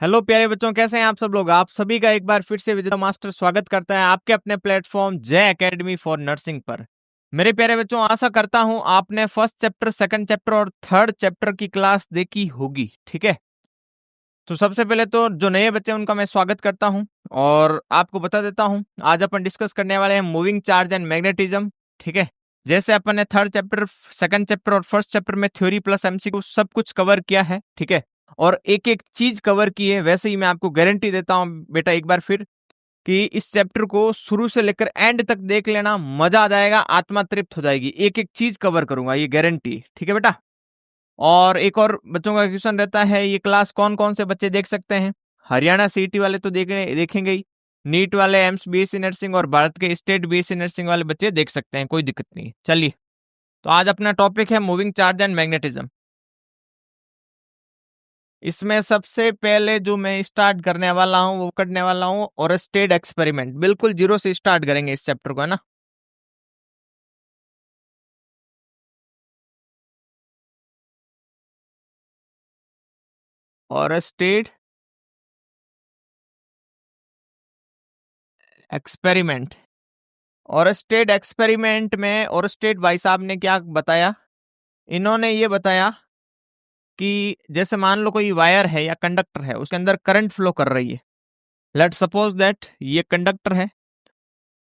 Hello प्यारे बच्चों, कैसे हैं आप सब लोग। आप सभी का एक बार फिर से विद्या मास्टर स्वागत करता है आपके अपने प्लेटफॉर्म जय एकेडमी फॉर नर्सिंग पर। मेरे प्यारे बच्चों, आशा करता हूं आपने फर्स्ट चैप्टर, सेकंड चैप्टर और थर्ड चैप्टर की क्लास देखी होगी। ठीक है, तो सबसे पहले तो जो नए बच्चे हैं उनका मैं स्वागत करता हूं और आपको बता देता हूं आज अपन डिस्कस करने वाले हैं मूविंग चार्ज एंड मैग्नेटिज्म। ठीक है, जैसे अपन ने थर्ड चैप्टर, सेकंड चैप्टर और फर्स्ट चैप्टर में थ्योरी प्लस एमसीक्यू सब कुछ कवर किया है। ठीक है, और एक एक चीज कवर की है, वैसे ही मैं आपको गारंटी देता हूं बेटा एक बार फिर कि इस चैप्टर को शुरू से लेकर एंड तक देख लेना, मजा आ जाएगा, आत्मा तृप्त हो जाएगी। एक एक चीज कवर करूंगा, ये गारंटी। ठीक है बेटा, और एक और बच्चों का क्वेश्चन रहता है, ये क्लास कौन कौन से बच्चे देख सकते हैं। हरियाणा सीईटी वाले तो देखेंगे ही, नीट वाले, एम्स बीएससी नर्सिंग और भारत के स्टेट बीएससी नर्सिंग वाले बच्चे देख सकते हैं, कोई दिक्कत नहीं। चलिए, तो आज अपना टॉपिक है मूविंग चार्ज एंड मैग्नेटिज्म। इसमें सबसे पहले जो मैं स्टार्ट करने वाला हूं वो करने वाला हूं ओरस्टेड एक्सपेरिमेंट। बिल्कुल जीरो से स्टार्ट करेंगे इस चैप्टर को, है ना। Oersted experiment. ओरस्टेड एक्सपेरिमेंट में ओरस्टेड भाई साहब ने क्या बताया, इन्होंने ये बताया कि जैसे मान लो कोई वायर है या कंडक्टर है, उसके अंदर करंट फ्लो कर रही है। लेट सपोज दैट ये कंडक्टर है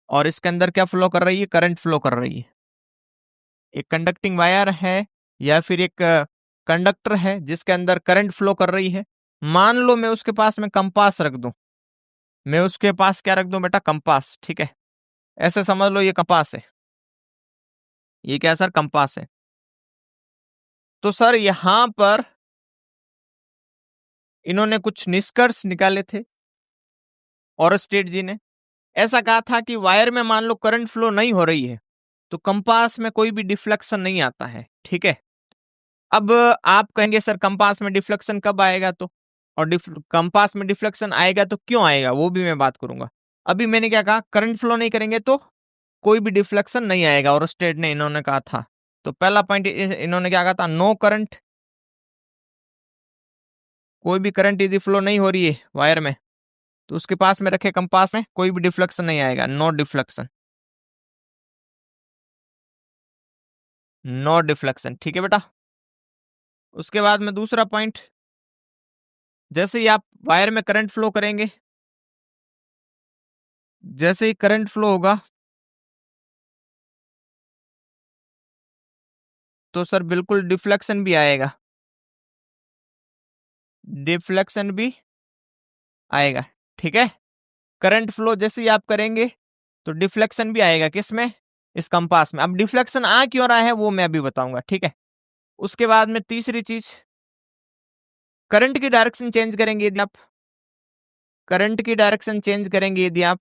और इसके अंदर क्या फ्लो कर रही है, करंट फ्लो कर रही है। एक कंडक्टिंग वायर है या फिर एक कंडक्टर है जिसके अंदर करंट फ्लो कर रही है। मान लो मैं उसके पास में कंपास रख दूं, मैं उसके पास क्या रख दूं बेटा, कंपास। ठीक है, ऐसे समझ लो ये कंपास है, ये क्या है सर, कंपास है। तो सर यहां पर इन्होंने कुछ निष्कर्ष निकाले थे, ओरस्टेड जी ने। ऐसा कहा था कि वायर में मान लो करंट फ्लो नहीं हो रही है तो कंपास में कोई भी डिफ्लेक्शन नहीं आता है। ठीक है, अब आप कहेंगे सर कंपास में डिफ्लेक्शन कब आएगा, तो और कंपास में डिफ्लेक्शन आएगा तो क्यों आएगा, वो भी मैं बात करूंगा। अभी मैंने क्या कहा, करंट फ्लो नहीं करेंगे तो कोई भी डिफ्लेक्शन नहीं आएगा, और स्टेट ने इन्होंने कहा था। तो पहला पॉइंट इन्होंने क्या कहा था, नो करंट, कोई भी करंट यदि फ्लो नहीं हो रही है वायर में तो उसके पास में रखे कंपास में कोई भी डिफ्लेक्शन नहीं आएगा, नो डिफ्लेक्शन, नो डिफ्लेक्शन। ठीक है बेटा, उसके बाद में दूसरा पॉइंट, जैसे ही आप वायर में करंट फ्लो करेंगे, जैसे ही करंट फ्लो होगा तो सर बिल्कुल डिफ्लेक्शन भी आएगा, डिफ्लेक्शन भी आएगा। ठीक है, करंट फ्लो जैसे ही आप करेंगे तो डिफ्लेक्शन भी आएगा, किसमें, इस कंपास में। अब डिफ्लेक्शन आ क्यों रहा है वो मैं अभी बताऊंगा। ठीक है, उसके बाद में तीसरी चीज, करंट की डायरेक्शन चेंज करेंगे यदि आप, करंट की डायरेक्शन चेंज करेंगे यदि आप,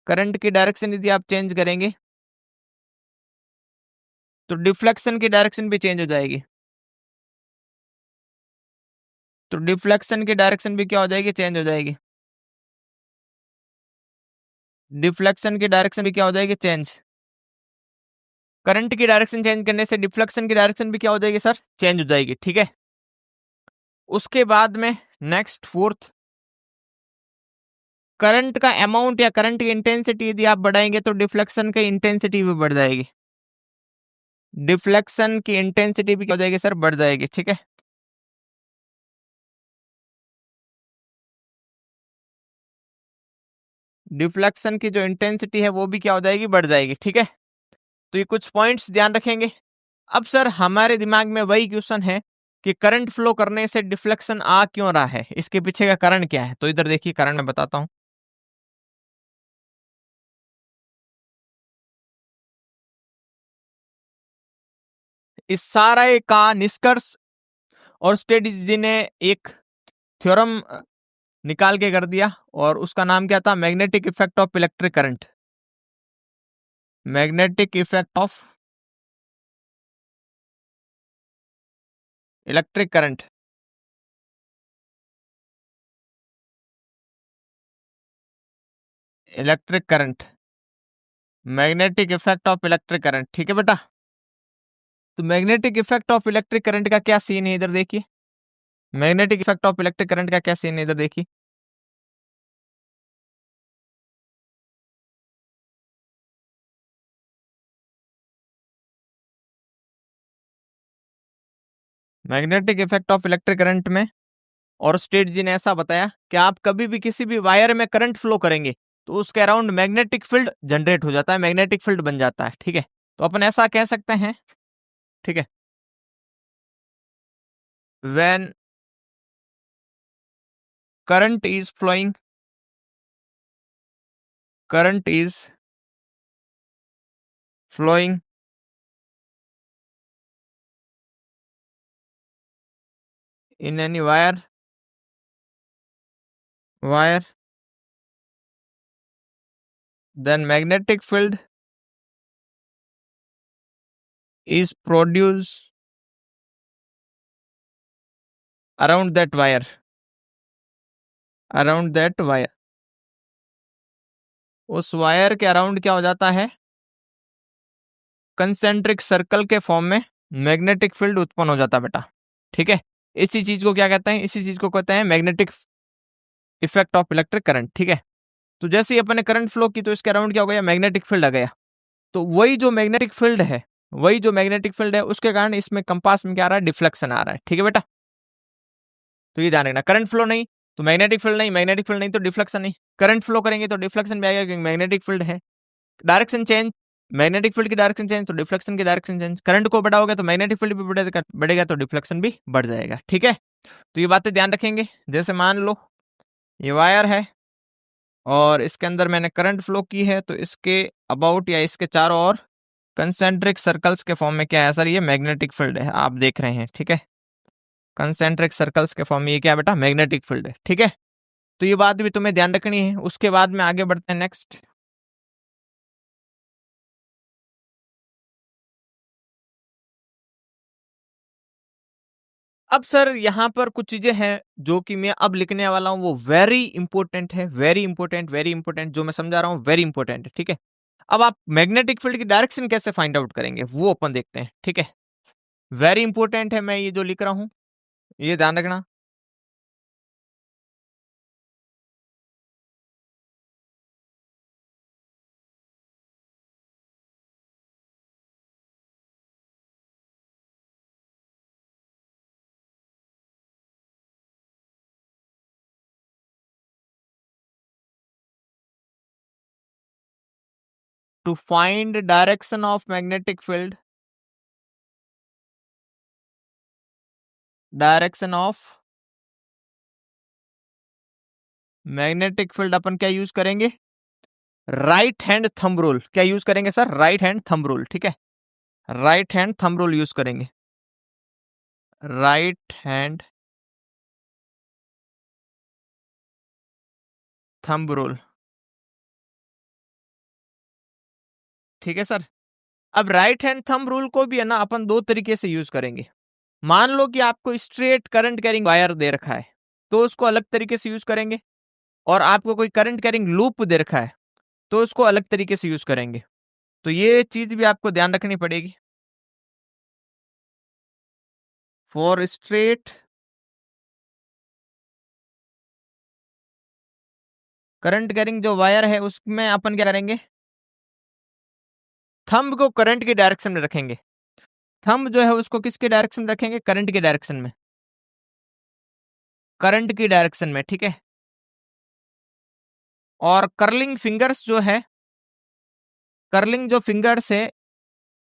करंट की डायरेक्शन यदि आप चेंज करेंगे तो डिफ्लेक्शन की डायरेक्शन भी चेंज हो जाएगी, तो डिफ्लेक्शन की डायरेक्शन भी क्या हो जाएगी, चेंज हो जाएगी। डिफ्लेक्शन की डायरेक्शन भी क्या हो जाएगी, चेंज। करंट की डायरेक्शन चेंज करने से डिफ्लेक्शन की डायरेक्शन भी क्या हो जाएगी सर, चेंज हो जाएगी। ठीक है, उसके बाद में नेक्स्ट फोर्थ, करंट का अमाउंट या करंट की इंटेंसिटी यदि आप बढ़ाएंगे तो डिफ्लेक्शन की इंटेंसिटी भी बढ़ जाएगी, डिफ्लेक्शन की इंटेंसिटी भी क्या हो जाएगी सर, बढ़ जाएगी। ठीक है, डिफ्लेक्शन की जो इंटेंसिटी है वो भी क्या हो जाएगी, बढ़ जाएगी। ठीक है, तो ये कुछ पॉइंट्स ध्यान रखेंगे। अब सर हमारे दिमाग में वही क्वेश्चन है कि करंट फ्लो करने से डिफ्लेक्शन आ क्यों रहा है, इसके पीछे का कारण क्या है। तो इधर देखिए, कारण मैं बताता हूं। इस सारे का निष्कर्ष और स्टेडी जी ने एक थ्योरम निकाल के कर दिया, और उसका नाम क्या था, magnetic effect of electric current, magnetic effect of electric current, electric current, magnetic effect of electric current. ठीक है बेटा, तो magnetic effect of electric current का क्या सीन है, इधर देखिए। Magnetic effect of electric current का क्या सीन है, इधर देखिए। Magnetic effect of electric current में और स्टेट जी ने ऐसा बताया कि आप कभी भी किसी भी वायर में करंट फ्लो करेंगे तो उसके अराउंड मैग्नेटिक फील्ड जनरेट हो जाता है, मैग्नेटिक फील्ड बन जाता है। ठीक है, तो अपन ऐसा कह सकते हैं, ठीक है, when current is flowing, current is flowing in any wire, then magnetic field is produced around that wire, around that wire। उस वायर के अराउंड क्या हो जाता है, कंसेंट्रिक सर्कल के फॉर्म में मैग्नेटिक फील्ड उत्पन्न हो जाता है बेटा। ठीक है, इसी चीज को क्या कहते हैं, इसी चीज को कहते हैं magnetic effect of electric current. ठीक है, तो जैसे ही अपन ने करंट फ्लो की तो इसके अराउंड क्या हो गया, मैग्नेटिक फील्ड आ गया। तो वही जो मैग्नेटिक फील्ड है, वही जो मैग्नेटिक फील्ड है उसके कारण इसमें कंपास में क्या आ रहा है, डिफ्लेक्शन आ रहा है। ठीक है बेटा, तो ये ध्यान रखना, करंट फ्लो नहीं तो मैग्नेटिक फील्ड नहीं, मैग्नेटिक फील्ड नहीं तो डिफ्लेक्शन नहीं, करंट फ्लो करेंगे तो डिफ्लेक्शन भी आएगा क्योंकि मैग्नेटिक फील्ड है। डायरेक्शन चेंज, मैग्नेटिक फील्ड की डायरेक्शन चेंज तो डिफ्लेक्शन की डायरेक्शन चेंज, करंट को बढ़ाओगे तो मैग्नेटिक फील्ड भी बढ़ेगा तो डिफ्लेक्शन भी बढ़ जाएगा। ठीक है, तो ये बातें ध्यान रखेंगे। जैसे मान लो ये वायर है और इसके अंदर मैंने करंट फ्लो की है तो इसके अबाउट या इसके चारों ओर कंसेंट्रिक सर्कल्स के फॉर्म में क्या है सर, ये मैग्नेटिक फील्ड है, आप देख रहे हैं। ठीक है, कंसेंट्रिक सर्कल्स के फॉर्म में ये क्या है बेटा, मैग्नेटिक फील्ड है। ठीक है, तो ये बात भी तुम्हें ध्यान रखनी है। उसके बाद में आगे बढ़ते हैं नेक्स्ट। अब सर यहाँ पर कुछ चीजें हैं जो कि मैं अब लिखने वाला हूँ, वो वेरी इंपॉर्टेंट है, वेरी इंपॉर्टेंट, वेरी इंपॉर्टेंट, जो मैं समझा रहा हूँ वेरी इंपॉर्टेंट है। ठीक है, अब आप मैग्नेटिक फील्ड की डायरेक्शन कैसे फाइंड आउट करेंगे वो अपन देखते हैं। ठीक है, वेरी इंपॉर्टेंट है, मैं ये जो लिख रहा हूँ ये ध्यान रखना। To find direction of magnetic field, direction of magnetic field अपन क्या यूज करेंगे, राइट हैंड थंब रूल। क्या यूज करेंगे sir, right hand thumb rule. ठीक है, right hand thumb rule use करेंगे, राइट हैंड थंब रूल। ठीक है सर, अब राइट हैंड थंब रूल को भी है ना अपन दो तरीके से यूज करेंगे। मान लो कि आपको स्ट्रेट करंट कैरिंग वायर दे रखा है तो उसको अलग तरीके से यूज करेंगे, और आपको कोई करंट कैरिंग लूप दे रखा है तो उसको अलग तरीके से यूज करेंगे। तो ये चीज भी आपको ध्यान रखनी पड़ेगी। फॉर स्ट्रेट करंट कैरिंग जो वायर है उसमें अपन क्या करेंगे, थंब को करंट की डायरेक्शन में रखेंगे। थंब जो है उसको किसके डायरेक्शन में रखेंगे, करंट की डायरेक्शन में, करंट की डायरेक्शन में। ठीक है, और कर्लिंग फिंगर्स जो है, कर्लिंग जो फिंगर्स है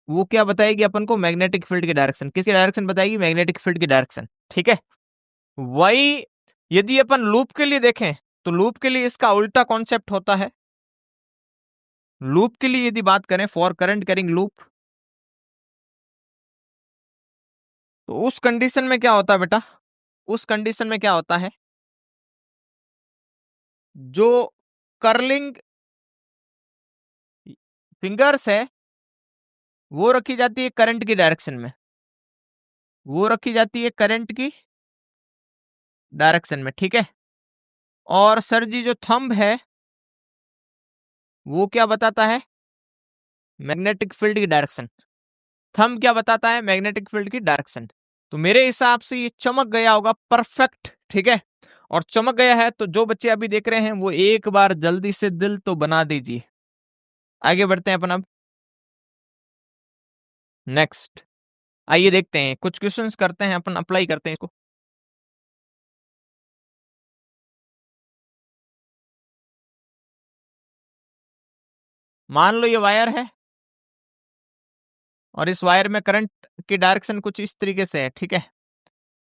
वो क्या बताएगी अपन को, मैग्नेटिक फील्ड की डायरेक्शन। किसकी डायरेक्शन बताएगी, मैग्नेटिक फील्ड की डायरेक्शन। ठीक है, वही यदि अपन लूप के लिए देखें तो लूप के लिए इसका उल्टा कॉन्सेप्ट होता है। लूप के लिए यदि बात करें, फॉर करंट कैरिंग लूप, तो उस कंडीशन में क्या होता है बेटा, उस कंडीशन में क्या होता है, जो कर्लिंग फिंगर्स है वो रखी जाती है करंट की डायरेक्शन में, वो रखी जाती है करंट की डायरेक्शन में। ठीक है, और सर जी जो थंब है वो क्या बताता है, मैग्नेटिक फील्ड की डायरेक्शन। थंब क्या बताता है, मैग्नेटिक फील्ड की डायरेक्शन। तो मेरे हिसाब से ये चमक गया होगा परफेक्ट, ठीक है। और चमक गया है तो जो बच्चे अभी देख रहे हैं वो एक बार जल्दी से दिल तो बना दीजिए। आगे बढ़ते हैं अपन अब नेक्स्ट। आइए देखते हैं कुछ क्वेश्चंस करते हैं अपन, अप्लाई करते हैं इसको। मान लो ये वायर है और इस वायर में करंट की डायरेक्शन कुछ इस तरीके से है, ठीक है।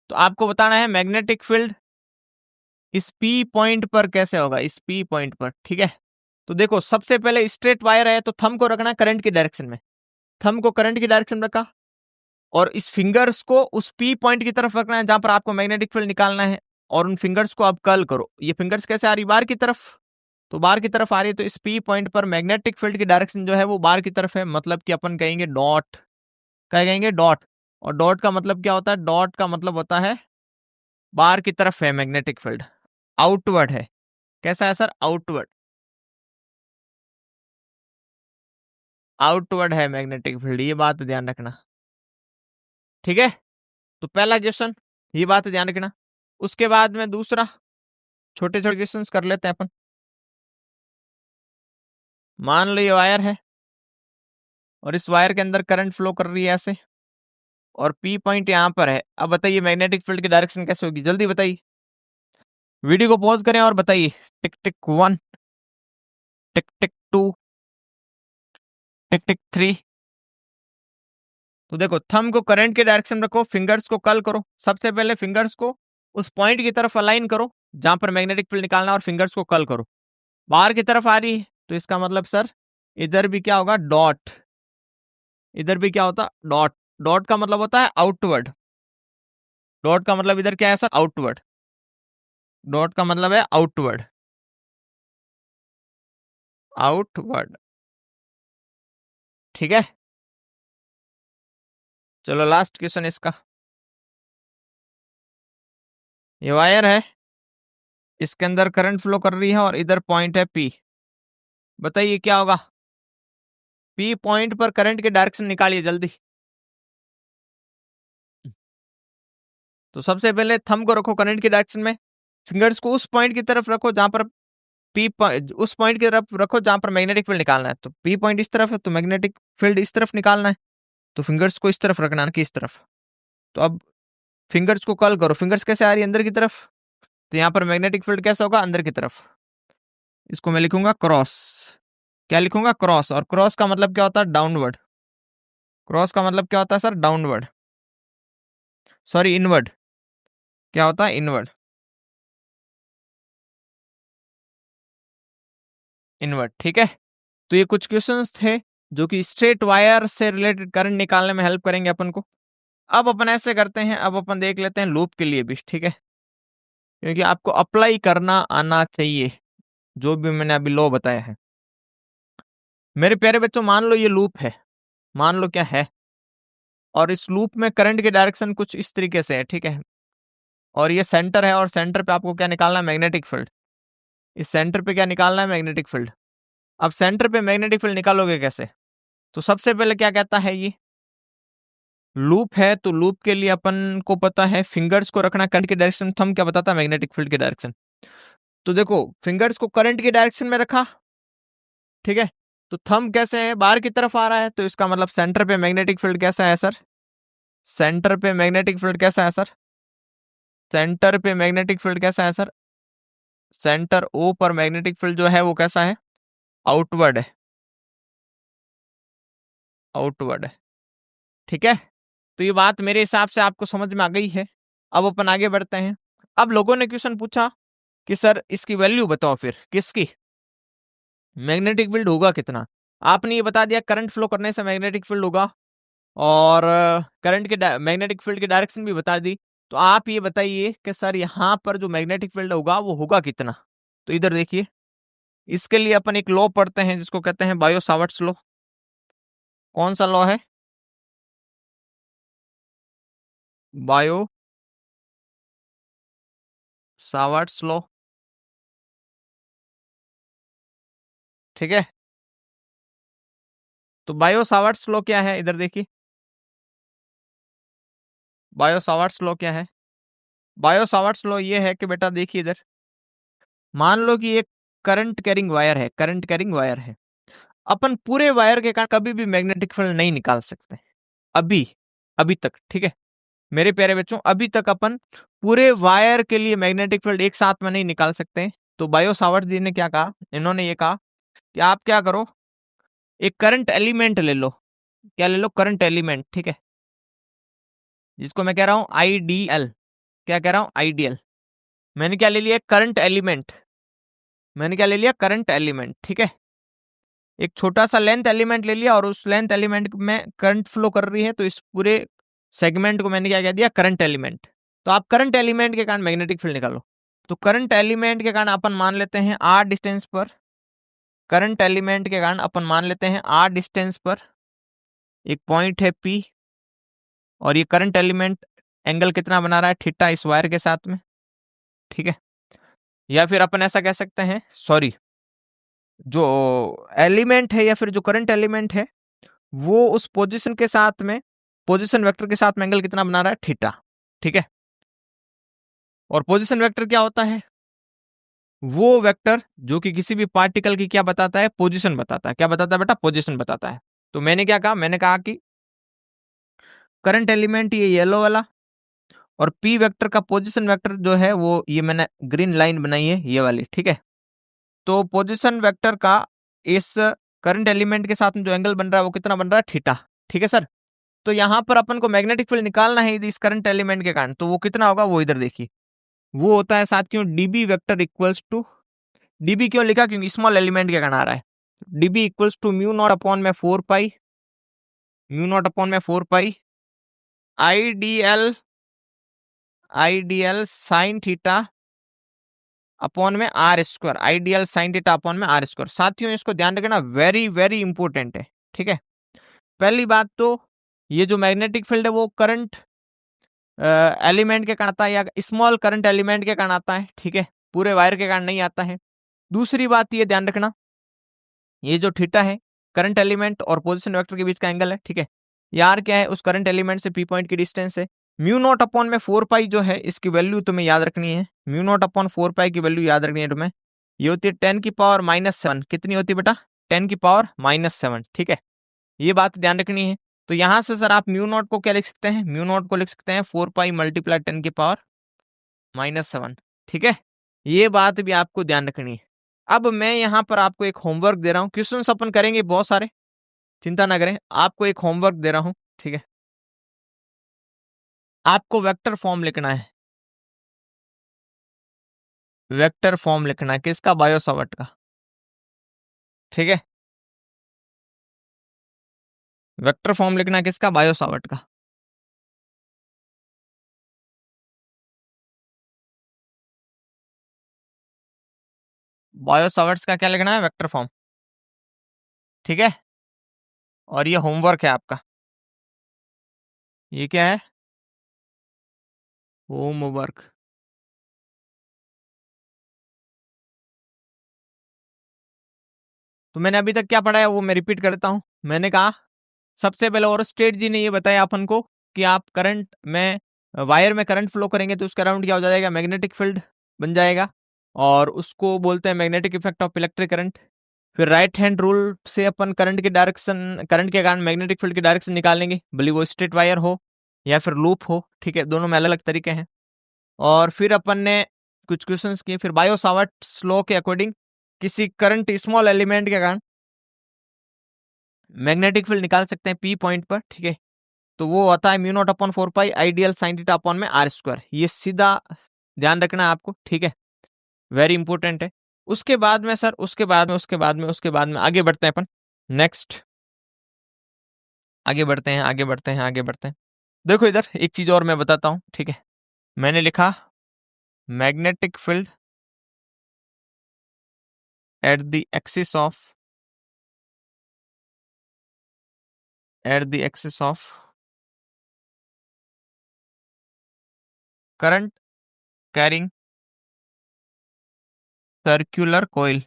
तो आपको बताना है मैग्नेटिक फील्ड इस पी पॉइंट पर कैसे होगा, इस पी पॉइंट पर, ठीक है। तो देखो सबसे पहले स्ट्रेट वायर है तो थंब को रखना है करंट की डायरेक्शन में, थंब को करंट की डायरेक्शन में रखा और इस फिंगर्स को उस पी पॉइंट की तरफ रखना है जहां पर आपको मैग्नेटिक फील्ड निकालना है। और उन फिंगर्स को आप कर्ल करो। ये फिंगर्स कैसे आ रही, बाहर की तरफ, तो बाहर की तरफ आ रही है तो इस पी पॉइंट पर मैग्नेटिक फील्ड की डायरेक्शन जो है वो बाहर की तरफ है, मतलब कि अपन कहेंगे डॉट। क्या कहेंगे, डॉट। और डॉट का मतलब क्या होता है, डॉट का मतलब होता है बाहर की तरफ है मैग्नेटिक फील्ड, आउटवर्ड है। कैसा है सर, आउटवर्ड, आउटवर्ड है मैग्नेटिक फील्ड, ये बात ध्यान रखना, ठीक है। तो पहला क्वेश्चन, ये बात ध्यान रखना। उसके बाद में दूसरा, छोटे छोटे क्वेश्चन कर लेते हैं अपन। मान लो ये वायर है और इस वायर के अंदर करंट फ्लो कर रही है ऐसे, और पी पॉइंट यहाँ पर है। अब बताइए मैग्नेटिक फील्ड की डायरेक्शन कैसे होगी, जल्दी बताइए। वीडियो को पॉज करें और बताइए। टिक टिक 1, टिक टिक 2, टिक टिक 3। तो देखो थंब को करंट के डायरेक्शन में रखो, फिंगर्स को कर्ल करो। सबसे पहले फिंगर्स को उस पॉइंट की तरफ अलाइन करो जहां पर मैग्नेटिक फील्ड निकालना, और फिंगर्स को कर्ल करो। बाहर की तरफ आ रही है तो इसका मतलब सर इधर भी क्या होगा, डॉट। इधर भी क्या होता, डॉट। डॉट का मतलब होता है आउटवर्ड। डॉट का मतलब इधर क्या है सर, आउटवर्ड। डॉट का मतलब है आउटवर्ड, आउटवर्ड, ठीक है। चलो लास्ट क्वेश्चन इसका। ये वायर है, इसके अंदर करंट फ्लो कर रही है और इधर पॉइंट है पी। बताइए क्या होगा, पी पॉइंट पर करंट की डायरेक्शन निकालिए जल्दी। तो सबसे पहले थंब को रखो करंट की डायरेक्शन में, फिंगर्स को उस पॉइंट की तरफ रखो जहां पर उस पॉइंट की तरफ रखो जहां पर मैग्नेटिक फील्ड निकालना है। तो पी पॉइंट इस तरफ है तो मैग्नेटिक फील्ड इस तरफ निकालना है, तो फिंगर्स को इस तरफ रखना है कि इस तरफ। तो अब फिंगर्स को कर्ल करो, फिंगर्स कैसे आ रही है, अंदर की तरफ। तो यहाँ पर मैग्नेटिक फील्ड कैसा होगा, अंदर की तरफ। इसको मैं लिखूंगा क्रॉस। क्या लिखूंगा, क्रॉस। और क्रॉस का मतलब क्या होता है, डाउनवर्ड। क्रॉस का मतलब क्या होता है सर, डाउनवर्ड, सॉरी इनवर्ड। क्या होता है, इनवर्ड, इनवर्ड, ठीक है। तो ये कुछ क्वेश्चंस थे जो कि स्ट्रेट वायर से रिलेटेड करंट निकालने में हेल्प करेंगे अपन को। अब अपन ऐसे करते हैं, अब अपन देख लेते हैं लूप के लिए भी, ठीक है। क्योंकि आपको अप्लाई करना आना चाहिए जो भी मैंने अभी लॉ बताया है। मेरे प्यारे बच्चों मान लो ये लूप है, मान लो क्या है, और इस लूप में करंट की डायरेक्शन कुछ इस तरीके से है, ठीक है। और ये सेंटर है और सेंटर पे आपको क्या निकालना है, मैग्नेटिक फील्ड। इस सेंटर पे क्या निकालना है, मैग्नेटिक फील्ड। अब सेंटर पे मैग्नेटिक फील्ड निकालोगे कैसे, तो सबसे पहले क्या कहता है, ये लूप है तो लूप के लिए अपन को पता है फिंगर्स को रखना करंट की डायरेक्शन, थंब क्या बताता है, मैग्नेटिक फील्ड की डायरेक्शन। तो देखो फिंगर्स को करंट की डायरेक्शन में रखा, ठीक है। तो थंब कैसे है, बाहर की तरफ आ रहा है, तो इसका मतलब सेंटर पे मैग्नेटिक फील्ड कैसा है सर, सेंटर पे मैग्नेटिक फील्ड कैसा है सर, सेंटर पे मैग्नेटिक फील्ड कैसा है सर, सेंटर ओ पर मैग्नेटिक फील्ड जो है वो कैसा है, आउटवर्ड है, आउटवर्ड है, ठीक है। तो ये बात मेरे हिसाब से आपको समझ में आ गई है। अब अपन आगे बढ़ते हैं। अब लोगों ने क्वेश्चन पूछा कि सर इसकी वैल्यू बताओ, फिर किसकी, मैग्नेटिक फील्ड होगा कितना। आपने ये बता दिया करंट फ्लो करने से मैग्नेटिक फील्ड होगा, और करंट के मैग्नेटिक फील्ड की डायरेक्शन भी बता दी। तो आप ये बताइए कि सर यहाँ पर जो मैग्नेटिक फील्ड होगा वो होगा कितना। तो इधर देखिए, इसके लिए अपन एक लॉ पढ़ते हैं जिसको कहते हैं बायो सावर्ट्स लॉ। कौन सा लॉ है, बायो सावर्ट्स लॉ, ठीक है। तो बायो सावर्ट्स लॉ क्या है, इधर देखिए। बायो सावर्ट्स लॉ क्या है? बायो सावर्ट्स लॉ ये है कि बेटा देखिए इधर, मान लो कि एक करंट कैरिंग वायर है, करंट कैरिंग वायर है, अपन पूरे वायर के कारण कभी भी मैग्नेटिक फील्ड नहीं निकाल सकते अभी, अभी तक, ठीक है मेरे प्यारे बच्चों, अभी तक अपन पूरे वायर के लिए मैग्नेटिक फील्ड एक साथ में नहीं निकाल सकते। तो बायो सावर्ट्स जी ने क्या कहा, इन्होंने ये कहा कि आप क्या करो, एक करंट एलिमेंट ले लो, क्या ले लो, करंट एलिमेंट, ठीक है, जिसको मैं कह रहा हूं आईडीएल, क्या कह रहा हूं, आइडियल। मैंने क्या ले लिया, करंट एलिमेंट, मैंने क्या ले लिया, करंट एलिमेंट, ठीक है, एक छोटा सा लेंथ एलिमेंट ले लिया और उस लेंथ एलिमेंट में करंट फ्लो कर रही है, तो इस पूरे सेगमेंट को मैंने क्या कह दिया, करंट एलिमेंट। तो आप करंट एलिमेंट के कारण मैग्नेटिक फील्ड निकालो। तो करंट एलिमेंट के कारण अपन मान लेते हैं आर डिस्टेंस पर, करंट एलिमेंट के कारण अपन मान लेते हैं आर डिस्टेंस पर एक पॉइंट है पी, और ये करंट एलिमेंट एंगल कितना बना रहा है, थीटा, इस वायर के साथ में, ठीक है। या फिर अपन ऐसा कह सकते हैं, सॉरी, जो एलिमेंट है या फिर जो करंट एलिमेंट है वो उस पोजीशन के साथ में, पोजीशन वेक्टर के साथ में एंगल कितना बना रहा है, थीटा, ठीक है। और पोजीशन वेक्टर क्या होता है, वो वेक्टर जो कि किसी भी पार्टिकल की क्या बताता है, पोजीशन बताता है, क्या बताता है बेटा, पोजीशन बताता है। तो मैंने क्या कहा, मैंने कहा कि करंट एलिमेंट ये येलो वाला, और पी वेक्टर का पोजीशन वेक्टर जो है वो ये मैंने ग्रीन लाइन बनाई है ये वाली, ठीक है। तो पोजीशन वेक्टर का इस करंट एलिमेंट के साथ में जो एंगल बन रहा है वो कितना बन रहा है, थीटा, ठीक है सर। तो यहां पर अपन को मैग्नेटिक फील्ड निकालना है इस करंट एलिमेंट के कारण, तो वो कितना होगा, वो इधर देखिए, वो होता है साथियों dB vector equals to, dB क्यों लिखा, क्योंकि स्मॉल एलिमेंट के कारण आ रहा है, dB equals to mu naught upon में 4 पाई, म्यू नॉट अपॉन में 4 pi IDL, IDL sine theta upon में R square, IDL sine theta upon में आर स्क्वायर। साथियों इसको ध्यान रखना, वेरी वेरी इंपॉर्टेंट है, ठीक है। पहली बात तो ये जो मैग्नेटिक फील्ड है वो करंट एलिमेंट के कारण आता है या स्मॉल करंट एलिमेंट के कारण आता है, ठीक है, पूरे वायर के कारण नहीं आता है। दूसरी बात ये ध्यान रखना, ये जो थीटा है करंट एलिमेंट और पोजीशन वेक्टर के बीच का एंगल है, ठीक है। यार क्या है, उस करंट एलिमेंट से पी पॉइंट की डिस्टेंस है। म्यू नॉट अपॉन में 4 पाई जो है इसकी वैल्यू तुम्हें याद रखनी है, म्यू नॉट अपॉन 4 पाई की वैल्यू याद रखनी है तुम्हें, ये होती है 10⁻⁻⁷। कितनी होती है बेटा, 10⁻⁷, ठीक है, ये बात ध्यान रखनी है। तो यहां से सर आप म्यू नॉट को क्या लिख सकते हैं, म्यू नॉट को लिख सकते हैं 4 पाई मल्टीप्लाई 10⁻⁻⁷, ठीक है, ये बात भी आपको ध्यान रखनी है। अब मैं यहाँ पर आपको एक होमवर्क दे रहा हूँ, क्वेश्चंस अपन करेंगे बहुत सारे, चिंता ना करें, आपको एक होमवर्क दे रहा हूँ, ठीक है। आपको वेक्टर फॉर्म लिखना है, वेक्टर फॉर्म लिखना है किसका, बायो सावर्ट का, ठीक है। वेक्टर फॉर्म लिखना है किसका, बायो सावर्ट का। बायो सावर्ट्स का क्या लिखना है, वेक्टर फॉर्म, ठीक है। और ये होमवर्क है आपका, ये क्या है, होमवर्क। तो मैंने अभी तक क्या पढ़ा है वो मैं रिपीट करता हूं। मैंने कहा सबसे पहले ओरस्टेड जी ने ये बताया अपन को कि आप करंट में, वायर में करंट फ्लो करेंगे तो उसका अराउंड क्या हो जाएगा, मैग्नेटिक फील्ड बन जाएगा, और उसको बोलते हैं magnetic effect of electric current. फिर राइट हैंड रूल से अपन करंट की डायरेक्शन, करंट के कारण मैग्नेटिक फील्ड की डायरेक्शन निकालेंगे, भले वो स्ट्रेट वायर हो या फिर लूप हो, ठीक है, दोनों में अलग अलग तरीके हैं। और फिर अपन ने कुछ क्वेश्चंस किए, फिर बायो सावर्ट्स लॉ के अकॉर्डिंग किसी करंट स्मॉल एलिमेंट के कारण मैग्नेटिक फील्ड निकाल सकते हैं पी पॉइंट पर, ठीक है। तो वो होता है म्यू नॉट अपॉन 4 पाई आइडियल साइन थीटा अपॉन में आर स्क्वायर, ये सीधा ध्यान रखना है आपको, ठीक है, वेरी इंपॉर्टेंट है। उसके बाद में सर, उसके बाद में आगे बढ़ते हैं अपन, नेक्स्ट आगे बढ़ते हैं, आगे बढ़ते हैं। देखो इधर एक चीज और मैं बताता हूं, ठीक है। मैंने लिखा magnetic field at the axis of, at the axis of current carrying circular coil,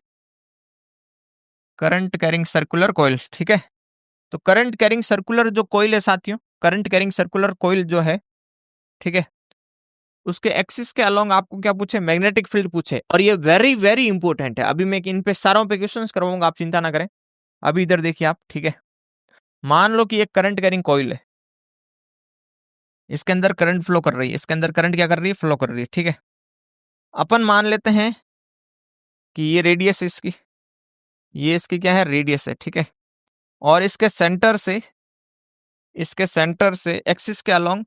current carrying circular coil, ठीक है। तो करंट कैरिंग सर्कुलर जो कॉइल है साथियों, करंट कैरिंग सर्कुलर कॉइल जो है ठीक है। उसके एक्सिस के अलोंग आपको क्या पूछे, मैग्नेटिक फील्ड पूछे, और ये वेरी वेरी इंपॉर्टेंट है। अभी मैं इन पे सारों पे क्वेश्चंस करवाऊंगा, आप चिंता ना करें। अभी इधर देखिए आप, ठीक है। मान लो कि एक करंट कैरिंग कॉइल है, इसके अंदर करंट फ्लो कर रही है, इसके अंदर करंट क्या कर रही है, फ्लो कर रही है, ठीक है। अपन मान लेते हैं कि ये रेडियस इसकी, ये इसकी क्या है, रेडियस है, ठीक है। और इसके सेंटर से एक्सिस के अलोंग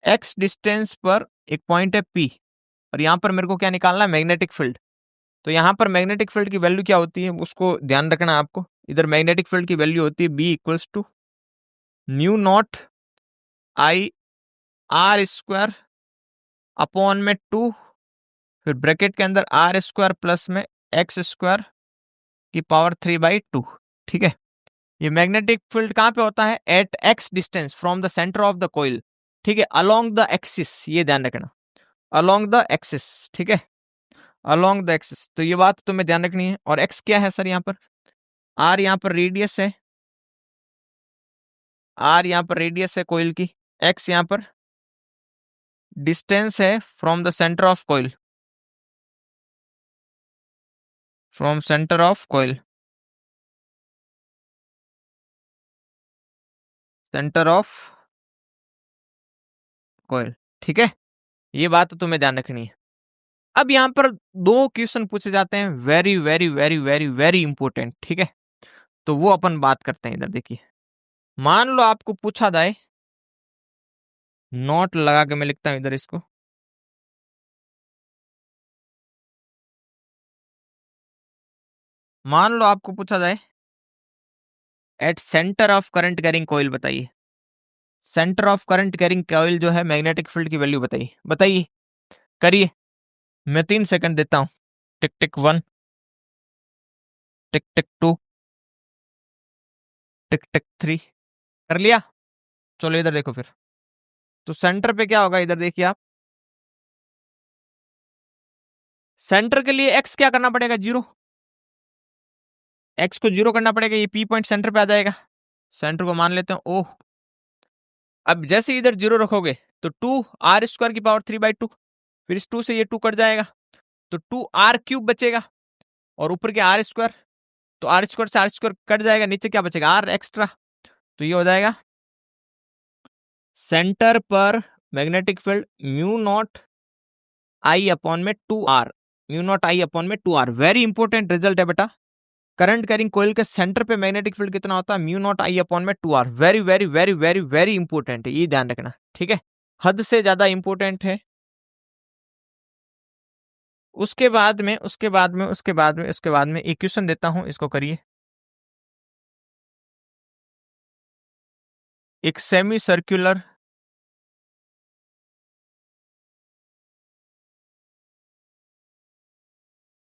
एक्स डिस्टेंस पर एक पॉइंट है पी, और यहां पर मेरे को क्या निकालना है, मैग्नेटिक फील्ड। तो यहां पर मैग्नेटिक फील्ड की वैल्यू क्या होती है, उसको ध्यान रखना है आपको। इधर मैग्नेटिक फील्ड की वैल्यू होती है B equals to mu naught I R square upon में 2, फिर ब्रैकेट के अंदर आर स्क्वायर प्लस में एक्स स्क्वायर की पावर 3/2, ठीक है। ये मैग्नेटिक फील्ड कहां पे होता है, at x distance from the centre of the coil, ठीक है, अलोंग द एक्सिस, ये ध्यान रखना, अलोंग द एक्सिस, ठीक है, अलोंग द एक्सिस। तो ये बात तुम्हें ध्यान रखनी है। और एक्स क्या है सर, यहाँ पर आर, यहाँ पर रेडियस है, आर यहाँ पर रेडियस है कोइल की, एक्स यहाँ पर डिस्टेंस है from the centre of coil, from centre of coil, centre of coil, ठीक है। ये बात तो तुम्हें ध्यान रखनी है। अब यहाँ पर दो क्वेश्चन पूछे जाते हैं, very very very very very important, ठीक है। तो वो अपन बात करते हैं। इधर देखिए, मान लो आपको पूछा जाए, नोट लगा के मैं लिखता हूं इधर इसको, मान लो आपको पूछा जाए at centre of current carrying coil, बताइए centre of current carrying coil जो है, मैग्नेटिक फील्ड की वैल्यू बताइए, बताइए, करिए। मैं 3 सेकंड देता हूं। टिक टिक 1, टिक टिक 2, टिक टिक 3। कर लिया? चलो इधर देखो फिर। तो सेंटर पे क्या होगा, इधर देखिए आप, सेंटर के लिए एक्स क्या करना पड़ेगा, 0, एक्स को 0 करना पड़ेगा, ये पी पॉइंट सेंटर पे आ जाएगा। सेंटर को मान लेते हैं ओह। अब जैसे इधर 0 रखोगे तो 2r² की पावर 3/2, फिर इस 2 से ये 2 कट जाएगा, तो 2r³ बचेगा, और ऊपर के r², तो r² से r² कट जाएगा, नीचे क्या बचेगा, r एक्स्ट्रा। तो ये हो जाएगा सेंटर पर magnetic field mu naught I upon में 2r, mu naught I upon में 2r। वेरी इंपॉर्टेंट रिजल्ट है बेटा। करंट कैरिंग कोइल के सेंटर पे मैग्नेटिक फील्ड कितना होता है, म्यू नॉट आई अपॉन में 2r। Very very very very very important है, ये ध्यान रखना, ठीक है, हद से ज्यादा इंपॉर्टेंट है। उसके बाद में एक क्वेश्चन देता हूं, इसको करिए। एक semi circular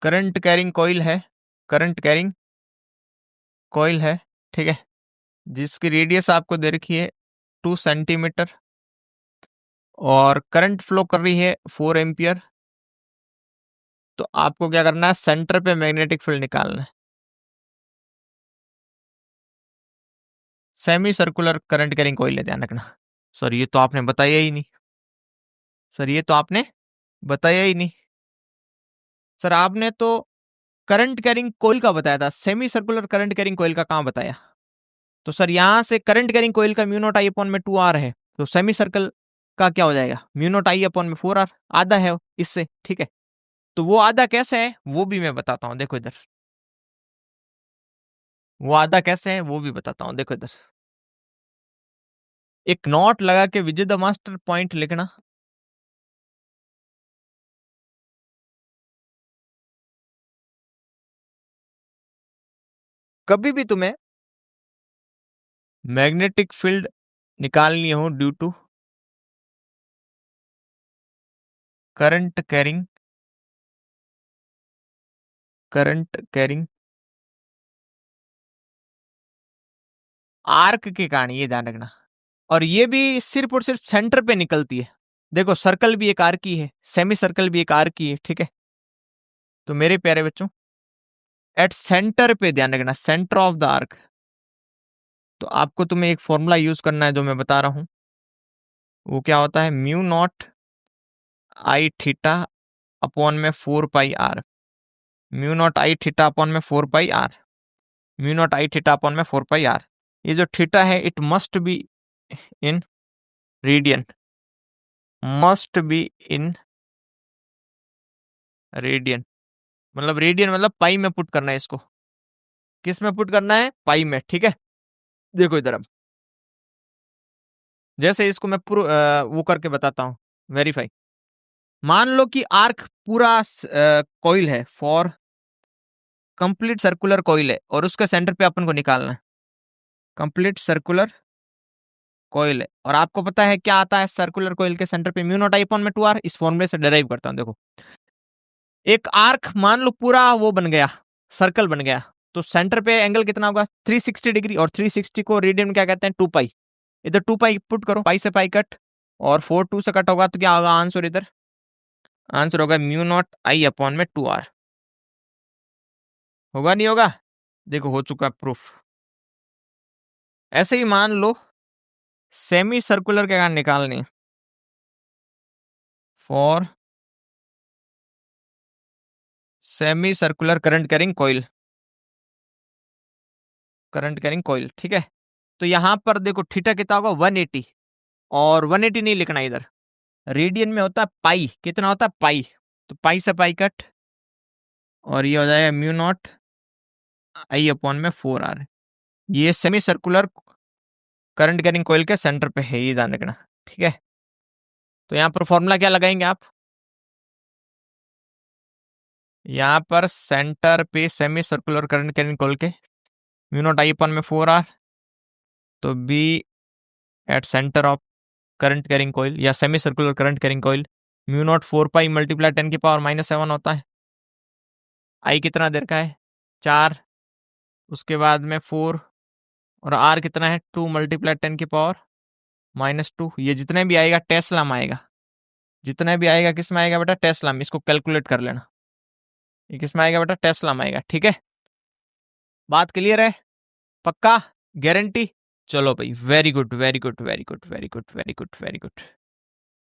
current carrying coil है, करंट कैरिंग कॉइल है, ठीक है, जिसकी रेडियस आपको दे रखी है 2 सेंटीमीटर, और करंट फ्लो कर रही है 4 एम्पियर। तो आपको क्या करना है, सेंटर पे मैग्नेटिक फील्ड निकालना है। Semi circular current carrying coil है, ध्यान रखना। सर ये तो आपने बताया ही नहीं, सर ये तो आपने बताया ही नहीं, सर आपने तो करंट कैरिंग कॉइल का बताया था, semi circular current carrying coil का कहां बताया। तो सर यहां से करंट कैरिंग कॉइल का म्यू नॉट आई अपॉन में 2r है, तो सेमी सर्कल का क्या हो जाएगा, म्यू नॉट आई अपॉन में 4r, आधा है इससे, ठीक है। तो वो आधा कैसे है वो भी मैं बताता हूं, देखो इधर, वो आधा कैसे है वो भी बताता हूं, देखो इधर। एक नोट लगा के विजय द मास्टर पॉइंट लिखना। कभी भी तुम्हें मैग्नेटिक फील्ड निकालनी हो due to current carrying arc के कारण, ये ध्यान रखना। और ये भी सिर्फ और सिर्फ सेंटर पे निकलती है। देखो सर्कल भी एक आर्क ही है, सेमी सर्कल भी एक आर्क ही है, ठीक है। तो मेरे प्यारे बच्चों, एट सेंटर पे ध्यान रखना, सेंटर ऑफ द आर्क। तो आपको तुम्हें एक फॉर्मूला यूज करना है जो मैं बता रहा हूं, वो क्या होता है, mu naught I theta upon में 4 pi R, mu naught I theta upon में 4 pi R, mu naught I theta upon में 4 पाई आर। ये जो थीटा है it must be in radian, must be in radian, मतलब radian मतलब pi में put करना है इसको। किस में पुट करना है, पाई में, ठीक है। देखो इधर अब, जैसे इसको मैं वो करके बताता हूँ, वेरीफाई। मान लो कि आर्क पूरा कॉइल है, फॉर कंप्लीट सर्कुलर कॉइल है, और उसके सेंटर पे अपन को निकालना है। कंप्लीट सर्कुलर कॉइल है, और आपको पता है क्या आता है सर्कुलर कॉइल के सेंटर पे, म्यू नॉट आई अपॉन में 2r। इस फॉर्मूले से डिराइव करता हूं। देखो एक आर्क मान लो पूरा वो बन गया, सर्कल बन गया, तो सेंटर पे एंगल कितना होगा, 360 डिग्री, और 360 को रेडियन में क्या कहते हैं, 2 पाई। इधर 2 पाई पुट करो, पाई से पाई कट, और 4 2 से कट होगा, तो क्या होगा आंसर, इधर आंसर होगा म्यू नॉट आई अपॉन में 2r। होगा नहीं होगा, देखो हो चुका प्रूफ। ऐसे ही मान लो सेमी सर्कुलर के कारण निकालनी, for semi circular current carrying coil, current carrying coil, ठीक है। तो यहां पर देखो थीटा कितना होगा, 180, और 180 नहीं लिखना इधर, रेडियन में होता है पाई, कितना होता है पाई, तो पाई से पाई कट, और ये हो जाएगा म्यू नॉट आई अपॉन में 4r। ये semi circular current carrying coil के सेंटर पे है, ये ध्यान रखना, ठीक है। तो यहाँ पर फॉर्मूला क्या लगाएंगे आप, यहाँ पर सेंटर पे semi circular current carrying coil के म्यू नॉट आई अपॉन में 4r, तो B at centre of current carrying coil या semi circular current carrying coil, mu naught 4 pi multiply 10⁻⁻7 होता है। आई कितना देर का है, 4, उसके बाद में 4, और आर कितना है, 2 मल्टीप्लाई 10⁻⁻²। ये जितने भी आएगा टेस्ला में आएगा, जितने भी आएगा किस में आएगा बेटा, टेस्ला में। इसको कैलकुलेट कर लेना, ये किस में आएगा बेटा, टेस्ला में आएगा, ठीक है। बात क्लियर है, पक्का, गारंटी। चलो भाई, very good very good very good very good very good very good.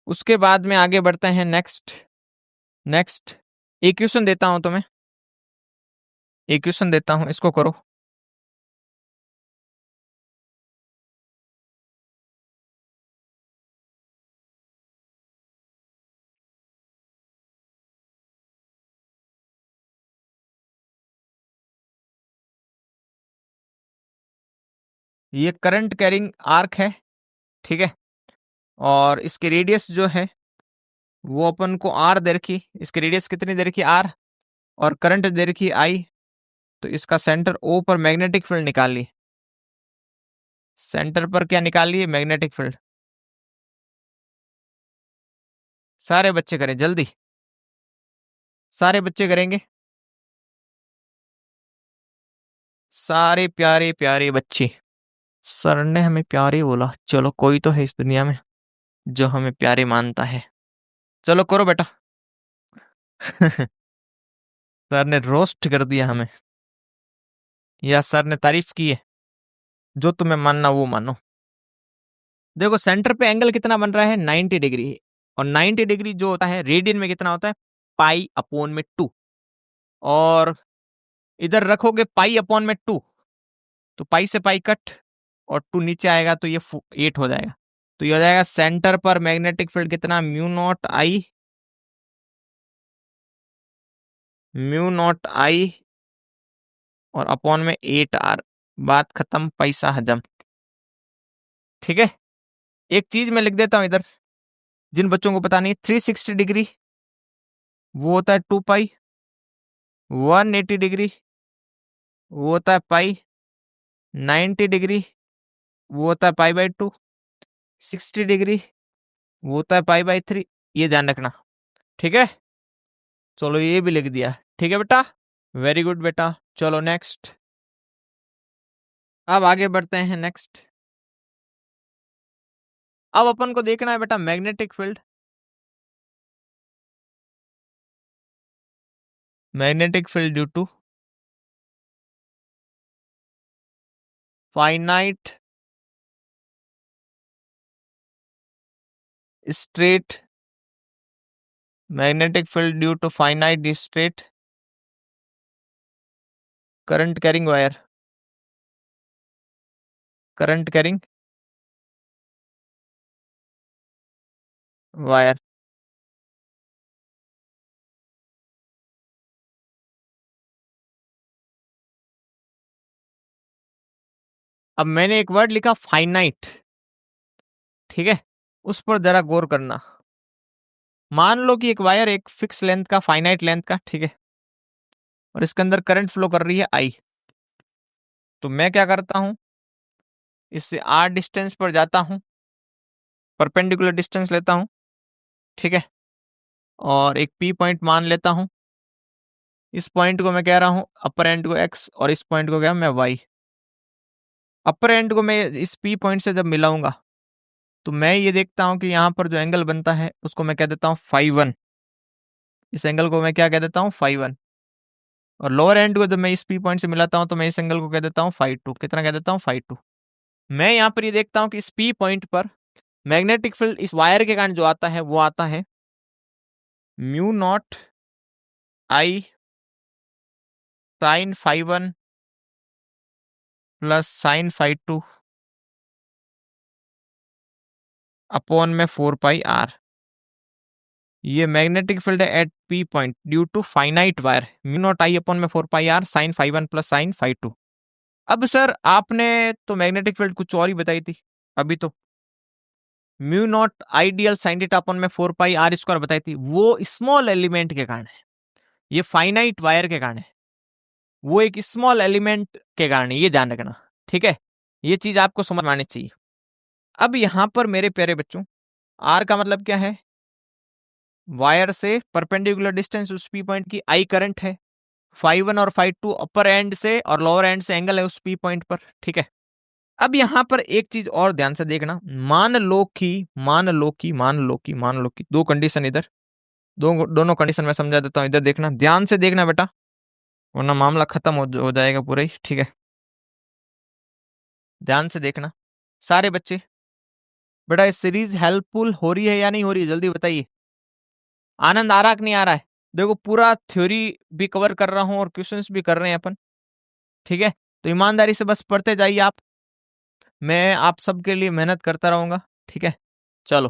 उसके बाद में आगे बढ़ते हैं, नेक्स्ट नेक्स्ट एक क्वेश्चन देता हूं तुम्हें, एक क्वेश्चन देता हूं, इसको करो। ये करंट कैरिंग आर्क है, ठीक है, और इसकी रेडियस जो है वो अपन को आर दे रखी, इसकी रेडियस कितनी दे रखी, आर, और करंट दे रखी आई। तो इसका सेंटर ओ पर मैग्नेटिक फील्ड निकाल ली, सेंटर पर क्या निकाल लिए, मैग्नेटिक फील्ड। सारे बच्चे करें जल्दी, सारे बच्चे करेंगे, सारे प्यारे प्यारे बच्चे। सर ने हमें प्यारे बोला, चलो कोई तो है इस दुनिया में जो हमें प्यारे मानता है। चलो करो बेटा। सर ने रोस्ट कर दिया हमें, या सर ने तारीफ की है, जो तुम्हें मानना वो मानो। देखो सेंटर पे एंगल कितना बन रहा है, 90 डिग्री है, और 90 डिग्री जो होता है रेडियन में कितना होता है, पाई अपॉन में 2, और इधर रखोगे पाई अपॉन में 2, तो पाई से पाई कट, और 2 नीचे आएगा तो ये 8 हो जाएगा। तो ये हो जाएगा सेंटर पर मैग्नेटिक फील्ड कितना, म्यू नॉट आई और अपॉन में 8r। बात खत्म, पैसा हजम, ठीक है। एक चीज मैं लिख देता हूं इधर, जिन बच्चों को पता नहीं, 360 डिग्री वो होता है 2 पाई, 180 डिग्री वो होता है पाई, 90 डिग्री वो होता है पाई/2, 60 डिग्री वो होता है पाई/3। ये ध्यान रखना, ठीक है। चलो ये भी लिख दिया, ठीक है बेटा, वेरी गुड बेटा। चलो नेक्स्ट, अब आगे बढ़ते हैं, नेक्स्ट। अब अपन को देखना है बेटा magnetic field, magnetic field due to finite straight magnetic field due to finite straight current carrying wire, current carrying wire. अब मैंने एक वर्ड लिखा फाइनाइट, ठीक है, उस पर जरा गौर करना। मान लो कि एक वायर एक फिक्स लेंथ का, फाइनाइट लेंथ का, ठीक है, और इसके अंदर करंट फ्लो कर रही है आई। तो मैं क्या करता हूं, इससे आर डिस्टेंस पर जाता हूं, परपेंडिकुलर डिस्टेंस लेता हूं, ठीक है, और एक पी पॉइंट मान लेता हूं। इस पॉइंट को मैं कह रहा हूं अपर एंड को एक्स, और इस पॉइंट को कह मैं वाई। अपर एंड को मैं इस पी पॉइंट से जब मिलाऊंगा तो मैं ये देखता हूं कि यहाँ पर जो एंगल बनता है उसको मैं कह देता हूँ φ1। इस एंगल को मैं क्या कह देता हूँ, φ1। और लोअर एंड को जब मैं इस पी पॉइंट से मिलाता हूँ तो मैं इस एंगल को कह देता हूँ φ2। कितना कह देता हूँ, φ2। मैं यहाँ पर ये देखता हूँ कि इस पी पॉइंट पर मैग्नेटिक फील्ड इस वायर के कारण जो आता है वो आता है mu naught I sine φ1 plus sine φ2 upon में 4πr। ये मैग्नेटिक फील्ड है at P point due to finite wire, mu naught I upon में 4πr साइन φ1 प्लस साइन φ2। अब सर आपने तो मैग्नेटिक फील्ड कुछ और ही बताई थी अभी, तो mu naught ideal sign theta upon में 4πr² बताई थी, वो स्मॉल एलिमेंट के कारण है, ये फाइनाइट वायर के कारण है, वो एक स्मॉल एलिमेंट के कारण है, ये ध्यान रखना, ठीक है, ये चीज आपको समझ में आनी चाहिए। अब यहां पर मेरे प्यारे बच्चों, आर का मतलब क्या है, वायर से परपेंडिकुलर डिस्टेंस उस पी पॉइंट की आई करंट है, φ1 और φ2 अपर एंड से और लोअर एंड से एंगल है उस पी पॉइंट पर, ठीक है। अब यहां पर एक चीज और ध्यान से देखना, मान लो कि दो कंडीशन इधर, दोनों कंडीशन में समझा देता हूं, इधर देखना, ध्यान से देखना बेटा, वरना मामला खत्म हो जाएगा पूरा ही, ठीक है। ध्यान से देखना सारे बच्चे। बेटा ये सीरीज हेल्पफुल हो रही है या नहीं हो रही है, जल्दी बताइए। आनंद आ रहा कि नहीं आ रहा है? देखो पूरा थ्योरी भी कवर कर रहा हूं और क्वेश्चंस भी कर रहे हैं अपन, ठीक है। तो ईमानदारी से बस पढ़ते जाइए आप, मैं आप सबके लिए मेहनत करता रहूंगा, ठीक है। चलो,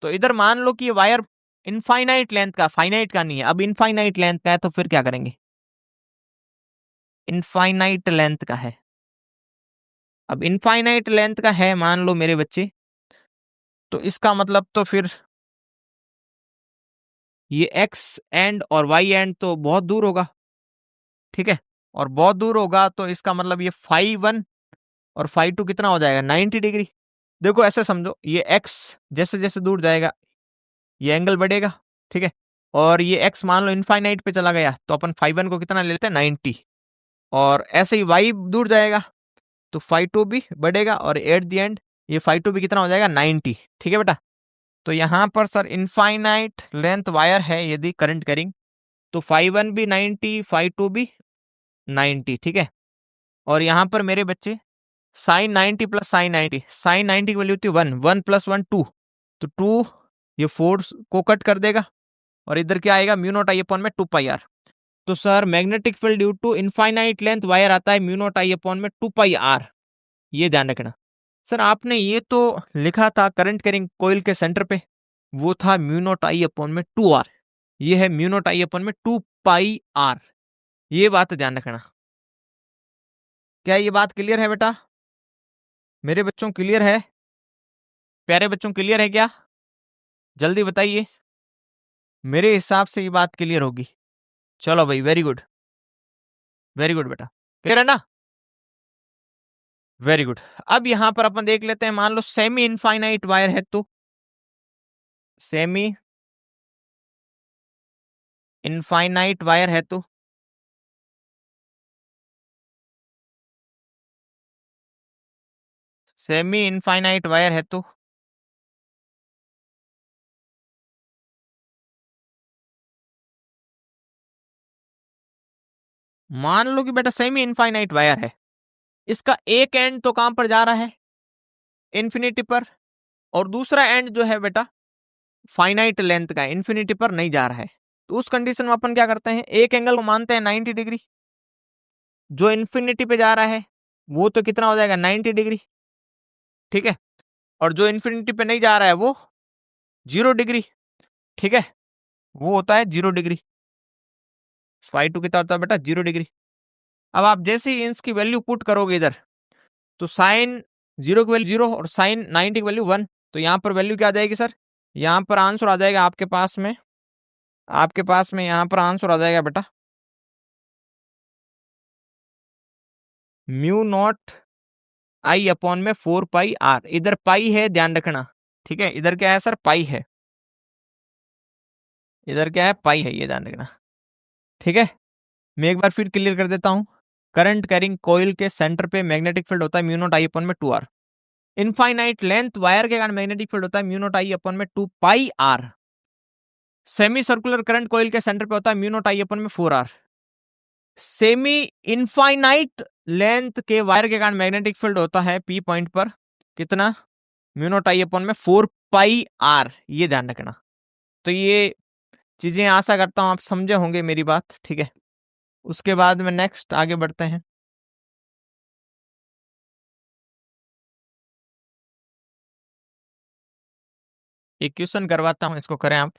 तो इधर मान लो कि ये वायर इनफाइनाइट लेंथ का, फाइनाइट का नहीं है, अब इनफाइनाइट लेंथ का है, तो फिर क्या करेंगे, इनफाइनाइट लेंथ का है। अब इनफाइनाइट लेंथ का है मान लो मेरे बच्चे, तो इसका मतलब तो फिर ये एक्स एंड और वाई एंड तो बहुत दूर होगा, ठीक है, और बहुत दूर होगा तो इसका मतलब ये φ1 और φ2 कितना हो जाएगा, 90 डिग्री। देखो ऐसे समझो, ये x जैसे जैसे दूर जाएगा ये एंगल बढ़ेगा, ठीक है, और ये x मान लो इनफाइनाइट पे चला गया तो अपन φ1 को कितना ले लेते हैं, 90, और ऐसे ही y दूर जाएगा तो φ2 भी बढ़ेगा, और एट द एंड ये φ2 भी कितना हो जाएगा, 90, ठीक है बेटा। तो यहाँ पर सर इनफाइनाइट लेंथ वायर है यदि करंट कैरिंग, तो φ1 भी 90, φ2 भी 90, ठीक है। और यहाँ पर मेरे बच्चे साइन 90 प्लस साइन 90, साइन 90 की वैल्यू होती है 1, 1 प्लस 1 2, तो 2 ये 4 को कट कर देगा, और इधर क्या आएगा, म्यू नॉट आई अपॉन में 2πr। तो sir magnetic field due to infinite length wire आता है म्यू नॉट आई अपॉन में 2πr, ये ध्यान रखना। सर आपने ये तो लिखा था करंट कैरिंग कोयल के सेंटर पे, वो था म्यू नॉट आई अपॉन में 2r, ये है म्यू नॉट आई अपॉन में 2πr, ये बात ध्यान रखना। क्या ये बात क्लियर है बेटा, मेरे बच्चों क्लियर है, प्यारे बच्चों क्लियर है क्या, जल्दी बताइए। मेरे हिसाब से ये बात क्लियर होगी। चलो भाई, वेरी गुड, वेरी गुड बेटा, क्लियर है ना, वेरी गुड। अब यहां पर अपन देख लेते हैं, मान लो सेमी इनफाइनाइट वायर है, तो सेमी इनफाइनाइट वायर है, तो सेमी इनफाइनाइट वायर है, तो मान लो कि बेटा सेमी इनफाइनाइट वायर है, इसका एक एंड तो कहां पर जा रहा है, इन्फिनिटी पर, और दूसरा एंड जो है बेटा फाइनाइट लेंथ का, इन्फिनिटी पर नहीं जा रहा है, तो उस कंडीशन में अपन क्या करते हैं, एक एंगल को मानते हैं 90 डिग्री, जो इन्फिनिटी पे जा रहा है वो तो कितना हो जाएगा 90 डिग्री, ठीक है, और जो इन्फिनिटी पे नहीं जा रहा है वो 0 डिग्री, ठीक है, वो होता है 0 डिग्री। फाई टू कितना होता है बेटा 0 डिग्री। अब आप जैसे ही इंच की वैल्यू पुट करोगे इधर, तो साइन 0 की वैल्यू 0 और साइन 90 की वैल्यू 1, तो यहाँ पर वैल्यू क्या आ जाएगी सर, यहाँ पर आंसर आ जाएगा आपके पास में यहाँ पर आंसर आ जाएगा बेटा म्यू नॉट आई अपॉन में 4 पाई आर। इधर पाई है, ध्यान रखना, ठीक है, इधर क्या है सर, पाई है, इधर क्या है, पाई है, ये ध्यान रखना, ठीक है। मैं एक बार फिर क्लियर कर देता हूं, करंट कैरिंग कॉइल के सेंटर पे मैग्नेटिक फील्ड होता है म्यू नॉट आई अपॉन में 2r। इनफाइनाइट लेंथ वायर के कारण मैग्नेटिक फील्ड होता है म्यू नॉट आई अपॉन में 2 pi R. Semi circular current coil के सेंटर पे होता है म्यू नॉट आई अपॉन में 4r। सेमी इनफाइनाइट लेंथ के वायर के कारण मैग्नेटिक फील्ड होता है पी पॉइंट पर कितना, म्यू नॉट आई अपॉन में 4 पाई आर, ये ध्यान रखना। तो ये चीजें आशा करता हूं आप समझे होंगे मेरी बात, ठीक है। उसके बाद में नेक्स्ट आगे बढ़ते हैं। एक क्वेश्चन करवाता हूं, इसको करें आप।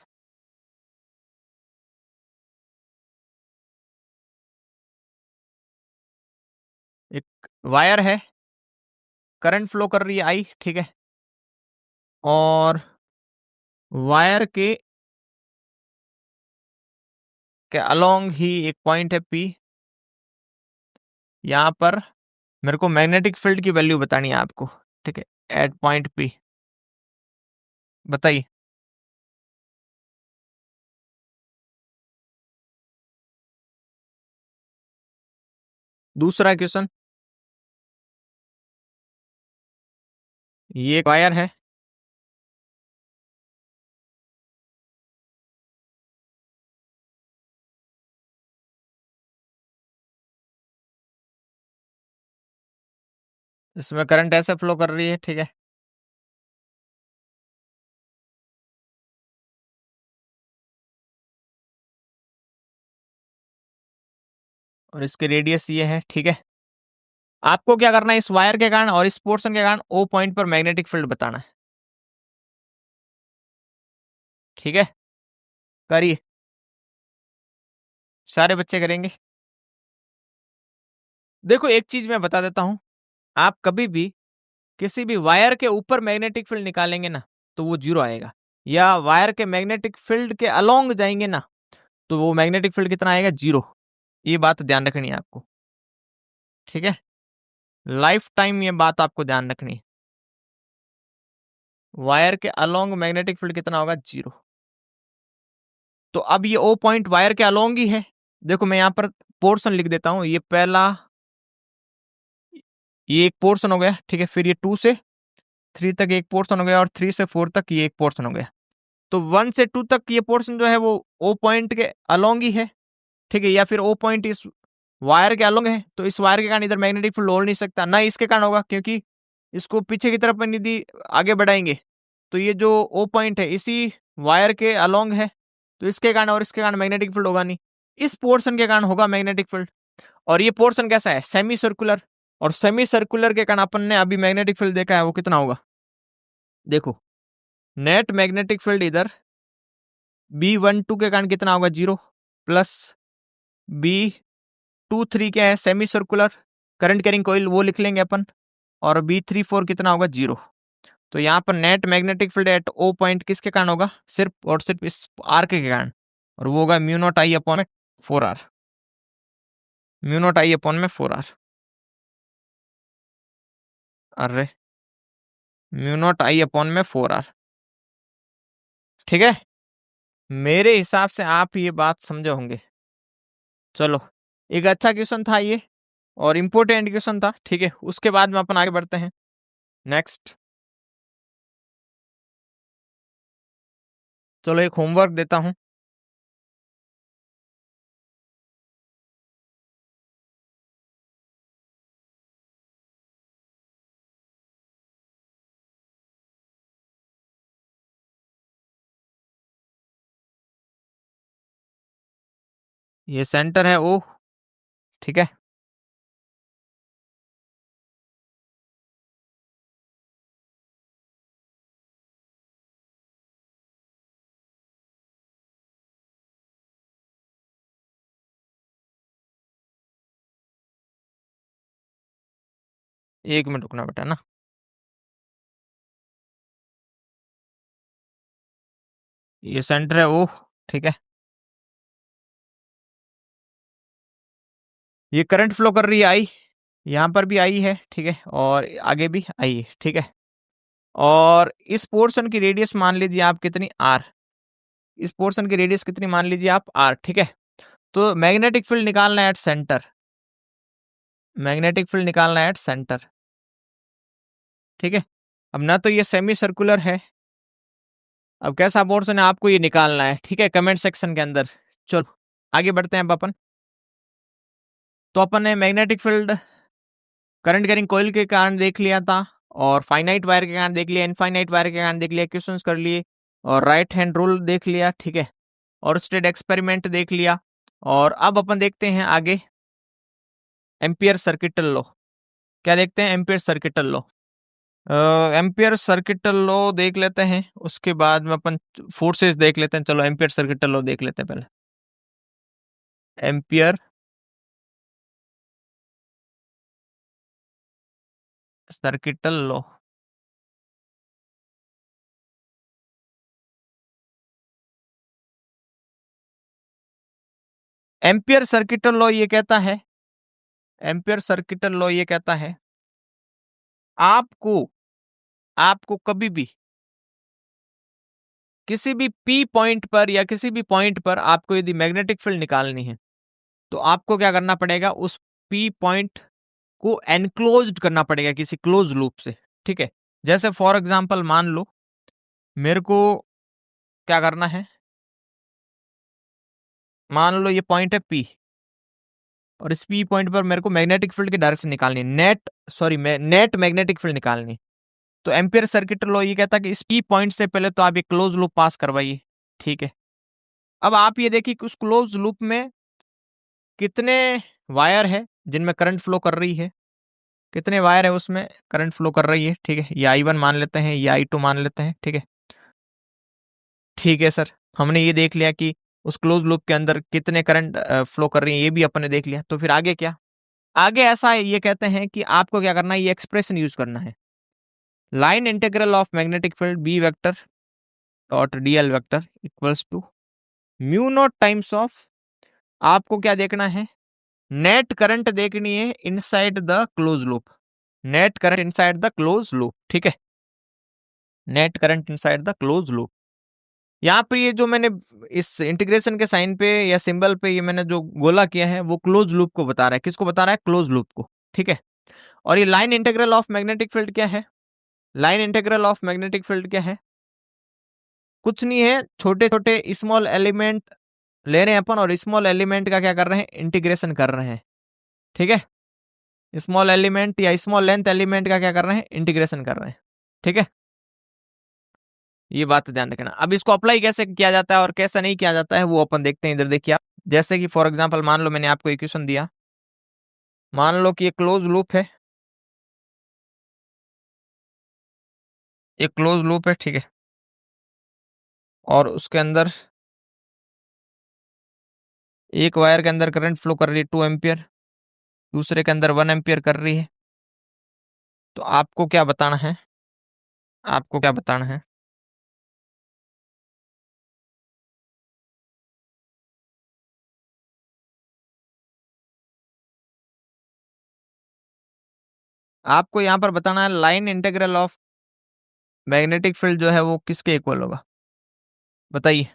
एक वायर है, करंट फ्लो कर रही है आई, ठीक है, और वायर के अलोंग ही एक पॉइंट है पी। यहाँ पर मेरे को मैग्नेटिक फील्ड की वैल्यू बतानी है आपको, ठीक है, एट पॉइंट पी, बताइए। दूसरा क्वेश्चन, ये एक वायर है, इसमें करंट ऐसे फ्लो कर रही है, ठीक है, और इसके रेडियस ये है, ठीक है। आपको क्या करना है, इस वायर के कारण और इस पोर्शन के कारण ओ पॉइंट पर मैग्नेटिक फील्ड बताना है, ठीक है, करिए, सारे बच्चे करेंगे। देखो एक चीज मैं बता देता हूं, आप कभी भी किसी भी वायर के ऊपर मैग्नेटिक फील्ड निकालेंगे ना तो वो 0 आएगा, या वायर के मैग्नेटिक फील्ड के अलोंग जाएंगे ना तो वो मैग्नेटिक फील्ड कितना आएगा 0। ये बात ध्यान रखनी है आपको, ठीक है, लाइफ टाइम ये बात आपको ध्यान रखनी है। वायर के अलोंग मैग्नेटिक फील्ड कितना होगा 0। तो अब ये ओ पॉइंट वायर के अलोंग ही है। देखो मैं यहाँ पर पोर्शन लिख देता हूं, ये पहला, ये एक पोर्शन हो गया, ठीक है, फिर ये 2 से 3 तक एक पोर्शन हो गया, और 3 से 4 तक ये एक पोर्शन हो गया। तो 1 से 2 तक ये पोर्शन जो है वो ओ पॉइंट के अलोंग ही है, ठीक है, या फिर ओ पॉइंट इस वायर के अलोंग है, तो इस वायर के कारण इधर मैग्नेटिक फील्ड हो नहीं सकता, ना इसके कारण होगा, क्योंकि इसको पीछे की तरफ यदि आगे बढ़ाएंगे तो ये जो ओ पॉइंट है इसी वायर के अलोंग है, तो इसके कारण और इसके कारण मैग्नेटिक फील्ड होगा नहीं, इस पोर्शन के कारण होगा मैग्नेटिक फील्ड। और ये पोर्शन कैसा है, सेमी सर्कुलर, और सेमी सर्कुलर के कारण अपन ने अभी मैग्नेटिक फील्ड देखा है वो कितना होगा, देखो नेट मैग्नेटिक फील्ड इधर B12 के कारण कितना होगा 0, प्लस B23 क्या है, semi circular current carrying coil, वो लिख लेंगे अपन, और B34 कितना होगा 0। तो यहाँ पर net magnetic field at O point किसके कारण होगा, सिर्फ और सिर्फ इस आर्क के कारण, और वो होगा म्यू नॉट आई अपॉन में 4r, mu naught I upon में 4r। अरे म्यू नॉट आई अपॉन में 4r, ठीक है, मेरे हिसाब से आप ये बात समझे होंगे। चलो एक अच्छा क्वेश्चन था ये, और इम्पोर्टेंट क्वेश्चन था, ठीक है, उसके बाद में अपन आगे बढ़ते हैं नेक्स्ट। चलो एक होमवर्क देता हूं, ये सेंटर है ओ, ठीक है। एक मिनट रुकना बेटा ना। ये सेंटर है ओ, ठीक है। ये करंट फ्लो कर रही है आई, यहाँ पर भी आई है, ठीक है, और आगे भी आई है, ठीक है। और इस पोर्शन की रेडियस मान लीजिए आप कितनी, आर। इस पोर्शन की रेडियस कितनी मान लीजिए आप, आर, ठीक है। तो मैग्नेटिक फील्ड निकालना है एट सेंटर, मैग्नेटिक फील्ड निकालना है एट सेंटर, ठीक है। अब ना तो ये सेमी सर्कुलर है, अब कैसा पोर्शन है आपको ये निकालना है, ठीक है, कमेंट सेक्शन के अंदर। चलो आगे बढ़ते हैं अब अपन। तो अपन ने magnetic field current carrying coil के कारण देख लिया था, और फाइनाइट वायर के कारण देख लिया, इनफाइनाइट वायर के कारण देख लिया, क्वेश्चंस कर लिए, और राइट हैंड रूल देख लिया, ठीक है, और स्टेट एक्सपेरिमेंट देख लिया। और अब अपन देखते हैं आगे एम्पियर सर्किटल लॉ। क्या देखते हैं, ampere circuital law. Ampere circuital law देख लेते हैं, उसके बाद में अपन फोर्सेस देख लेते हैं। चलो एम्पियर सर्किटल लॉ देख लेते हैं पहले। Ampere circuital law, ampere circuital law ये कहता है, एम्पियर सर्किटल लॉ ये कहता है आपको आपको कभी भी किसी भी पी पॉइंट पर या किसी भी पॉइंट पर आपको यदि मैग्नेटिक फील्ड निकालनी है, तो आपको क्या करना पड़ेगा, उस पी पॉइंट को एनक्लोज्ड करना पड़ेगा किसी क्लोज लूप से, ठीक है। जैसे फॉर एग्जांपल मान लो मेरे को क्या करना है, मान लो ये पॉइंट है पी, और इस पी पॉइंट पर मेरे को मैग्नेटिक फील्ड की डायरेक्शन निकालनी है, नेट मैग्नेटिक फील्ड निकालनी है। तो एम्पियर सर्किट लॉ ये कहता है कि इस पी पॉइंट से पहले तो आप एक क्लोज लूप पास करवाइए, ठीक है। अब आप ये देखिए कि उस क्लोज लूप में कितने वायर है जिनमें करंट फ्लो कर रही है, कितने वायर है उसमें करंट फ्लो कर रही है, ठीक है। ये I1 मान लेते हैं, ये I2 मान लेते हैं, ठीक है। ठीक है सर, हमने ये देख लिया कि उस क्लोज लूप के अंदर कितने करंट फ्लो कर रही है, ये भी अपन ने देख लिया। तो फिर आगे क्या, आगे ऐसा है, ये कहते हैं कि आपको क्या करना है, ये एक्सप्रेशन यूज करना है, line integral of magnetic field B vector dot dl vector equals to mu naught times of, आपको क्या देखना है, नेट करंट देखनी है inside the close loop, net current inside the close loop, ठीक है, net current inside the close loop. यहाँ पर ये जो मैंने इस इंटीग्रेशन के साइन पे या सिंबल पे ये मैंने जो गोला किया है वो क्लोज लूप को बता रहा है, किसको बता रहा है, क्लोज लूप को, ठीक है। और ये line integral of magnetic field क्या है, line integral of magnetic field क्या है, कुछ नहीं है, छोटे छोटे स्मॉल एलिमेंट ले रहे हैं अपन, और स्मॉल एलिमेंट का क्या कर रहे हैं, इंटीग्रेशन कर रहे हैं, ठीक है। स्मॉल एलिमेंट या स्मॉल लेंथ एलिमेंट का क्या कर रहे हैं, इंटीग्रेशन कर रहे हैं, ठीक है। ये बात ध्यान रखना। अब इसको अप्लाई कैसे किया जाता है और कैसे नहीं किया जाता है वो अपन देखते हैं, इधर देखिए आप। जैसे कि फॉर एग्जांपल मान लो मैंने आपको इक्वेशन दिया, मान लो कि ये क्लोज लूप है, एक क्लोज लूप है, ठीक है, और उसके अंदर एक वायर के अंदर करंट फ्लो कर रही है 2 एम्पियर, दूसरे के अंदर 1 एम्पियर कर रही है। तो आपको क्या बताना है, आपको क्या बताना है, आपको यहाँ पर बताना है line integral of magnetic field जो है वो किसके इक्वल होगा, बताइए,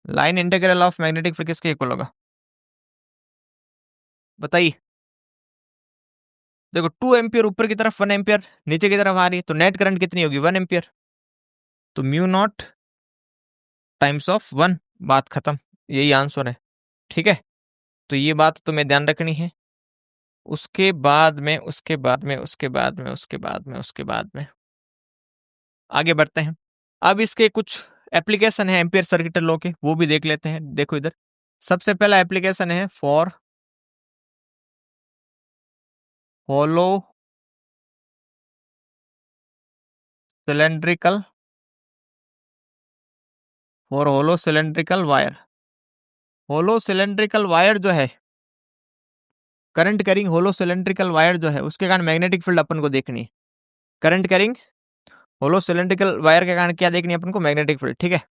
line integral of magnetic field किसके इक्वल होगा, बताइए। देखो 2 एम्पियर ऊपर की तरफ, 1 एम्पियर नीचे की तरफ आ रही है, तो नेट करंट कितनी होगी, 1 एम्पियर, तो म्यू नॉट टाइम्स ऑफ 1, बात खत्म, यही आंसर है, ठीक है। तो ये बात तुम्हें ध्यान रखनी है। उसके बाद में उसके बाद में उसके बाद में उसके बाद में उसके बाद में आगे बढ़ते हैं। अब इसके कुछ एप्लीकेशन है एम्पियर सर्किट लॉ के, वो भी देख लेते हैं। देखो इधर, सबसे पहला एप्लीकेशन है for hollow cylindrical wire. Hollow cylindrical wire जो है, current carrying hollow cylindrical wire जो है, उसके कारण मैग्नेटिक फील्ड अपन को देखनी है। Current carrying hollow cylindrical wire के कारण क्या देखनी है अपन को? Magnetic field. ठीक है,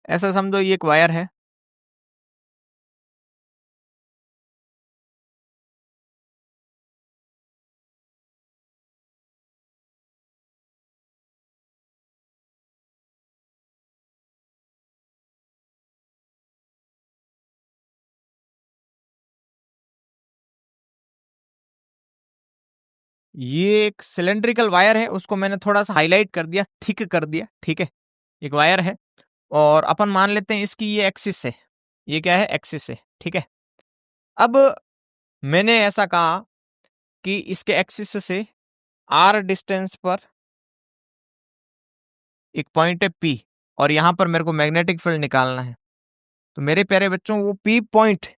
ऐसा समझो ये एक वायर है, ये एक सिलेंड्रिकल वायर है, उसको मैंने थोड़ा सा हाईलाइट कर दिया, थिक कर दिया। ठीक है, एक वायर है और अपन मान लेते हैं इसकी ये एक्सिस है। ये क्या है? एक्सिस है। ठीक है, अब मैंने ऐसा कहा कि इसके एक्सिस से आर डिस्टेंस पर एक पॉइंट है पी, और यहां पर मेरे को मैग्नेटिक फील्ड निकालना है। तो मेरे प्यारे बच्चों, वो पी पॉइंट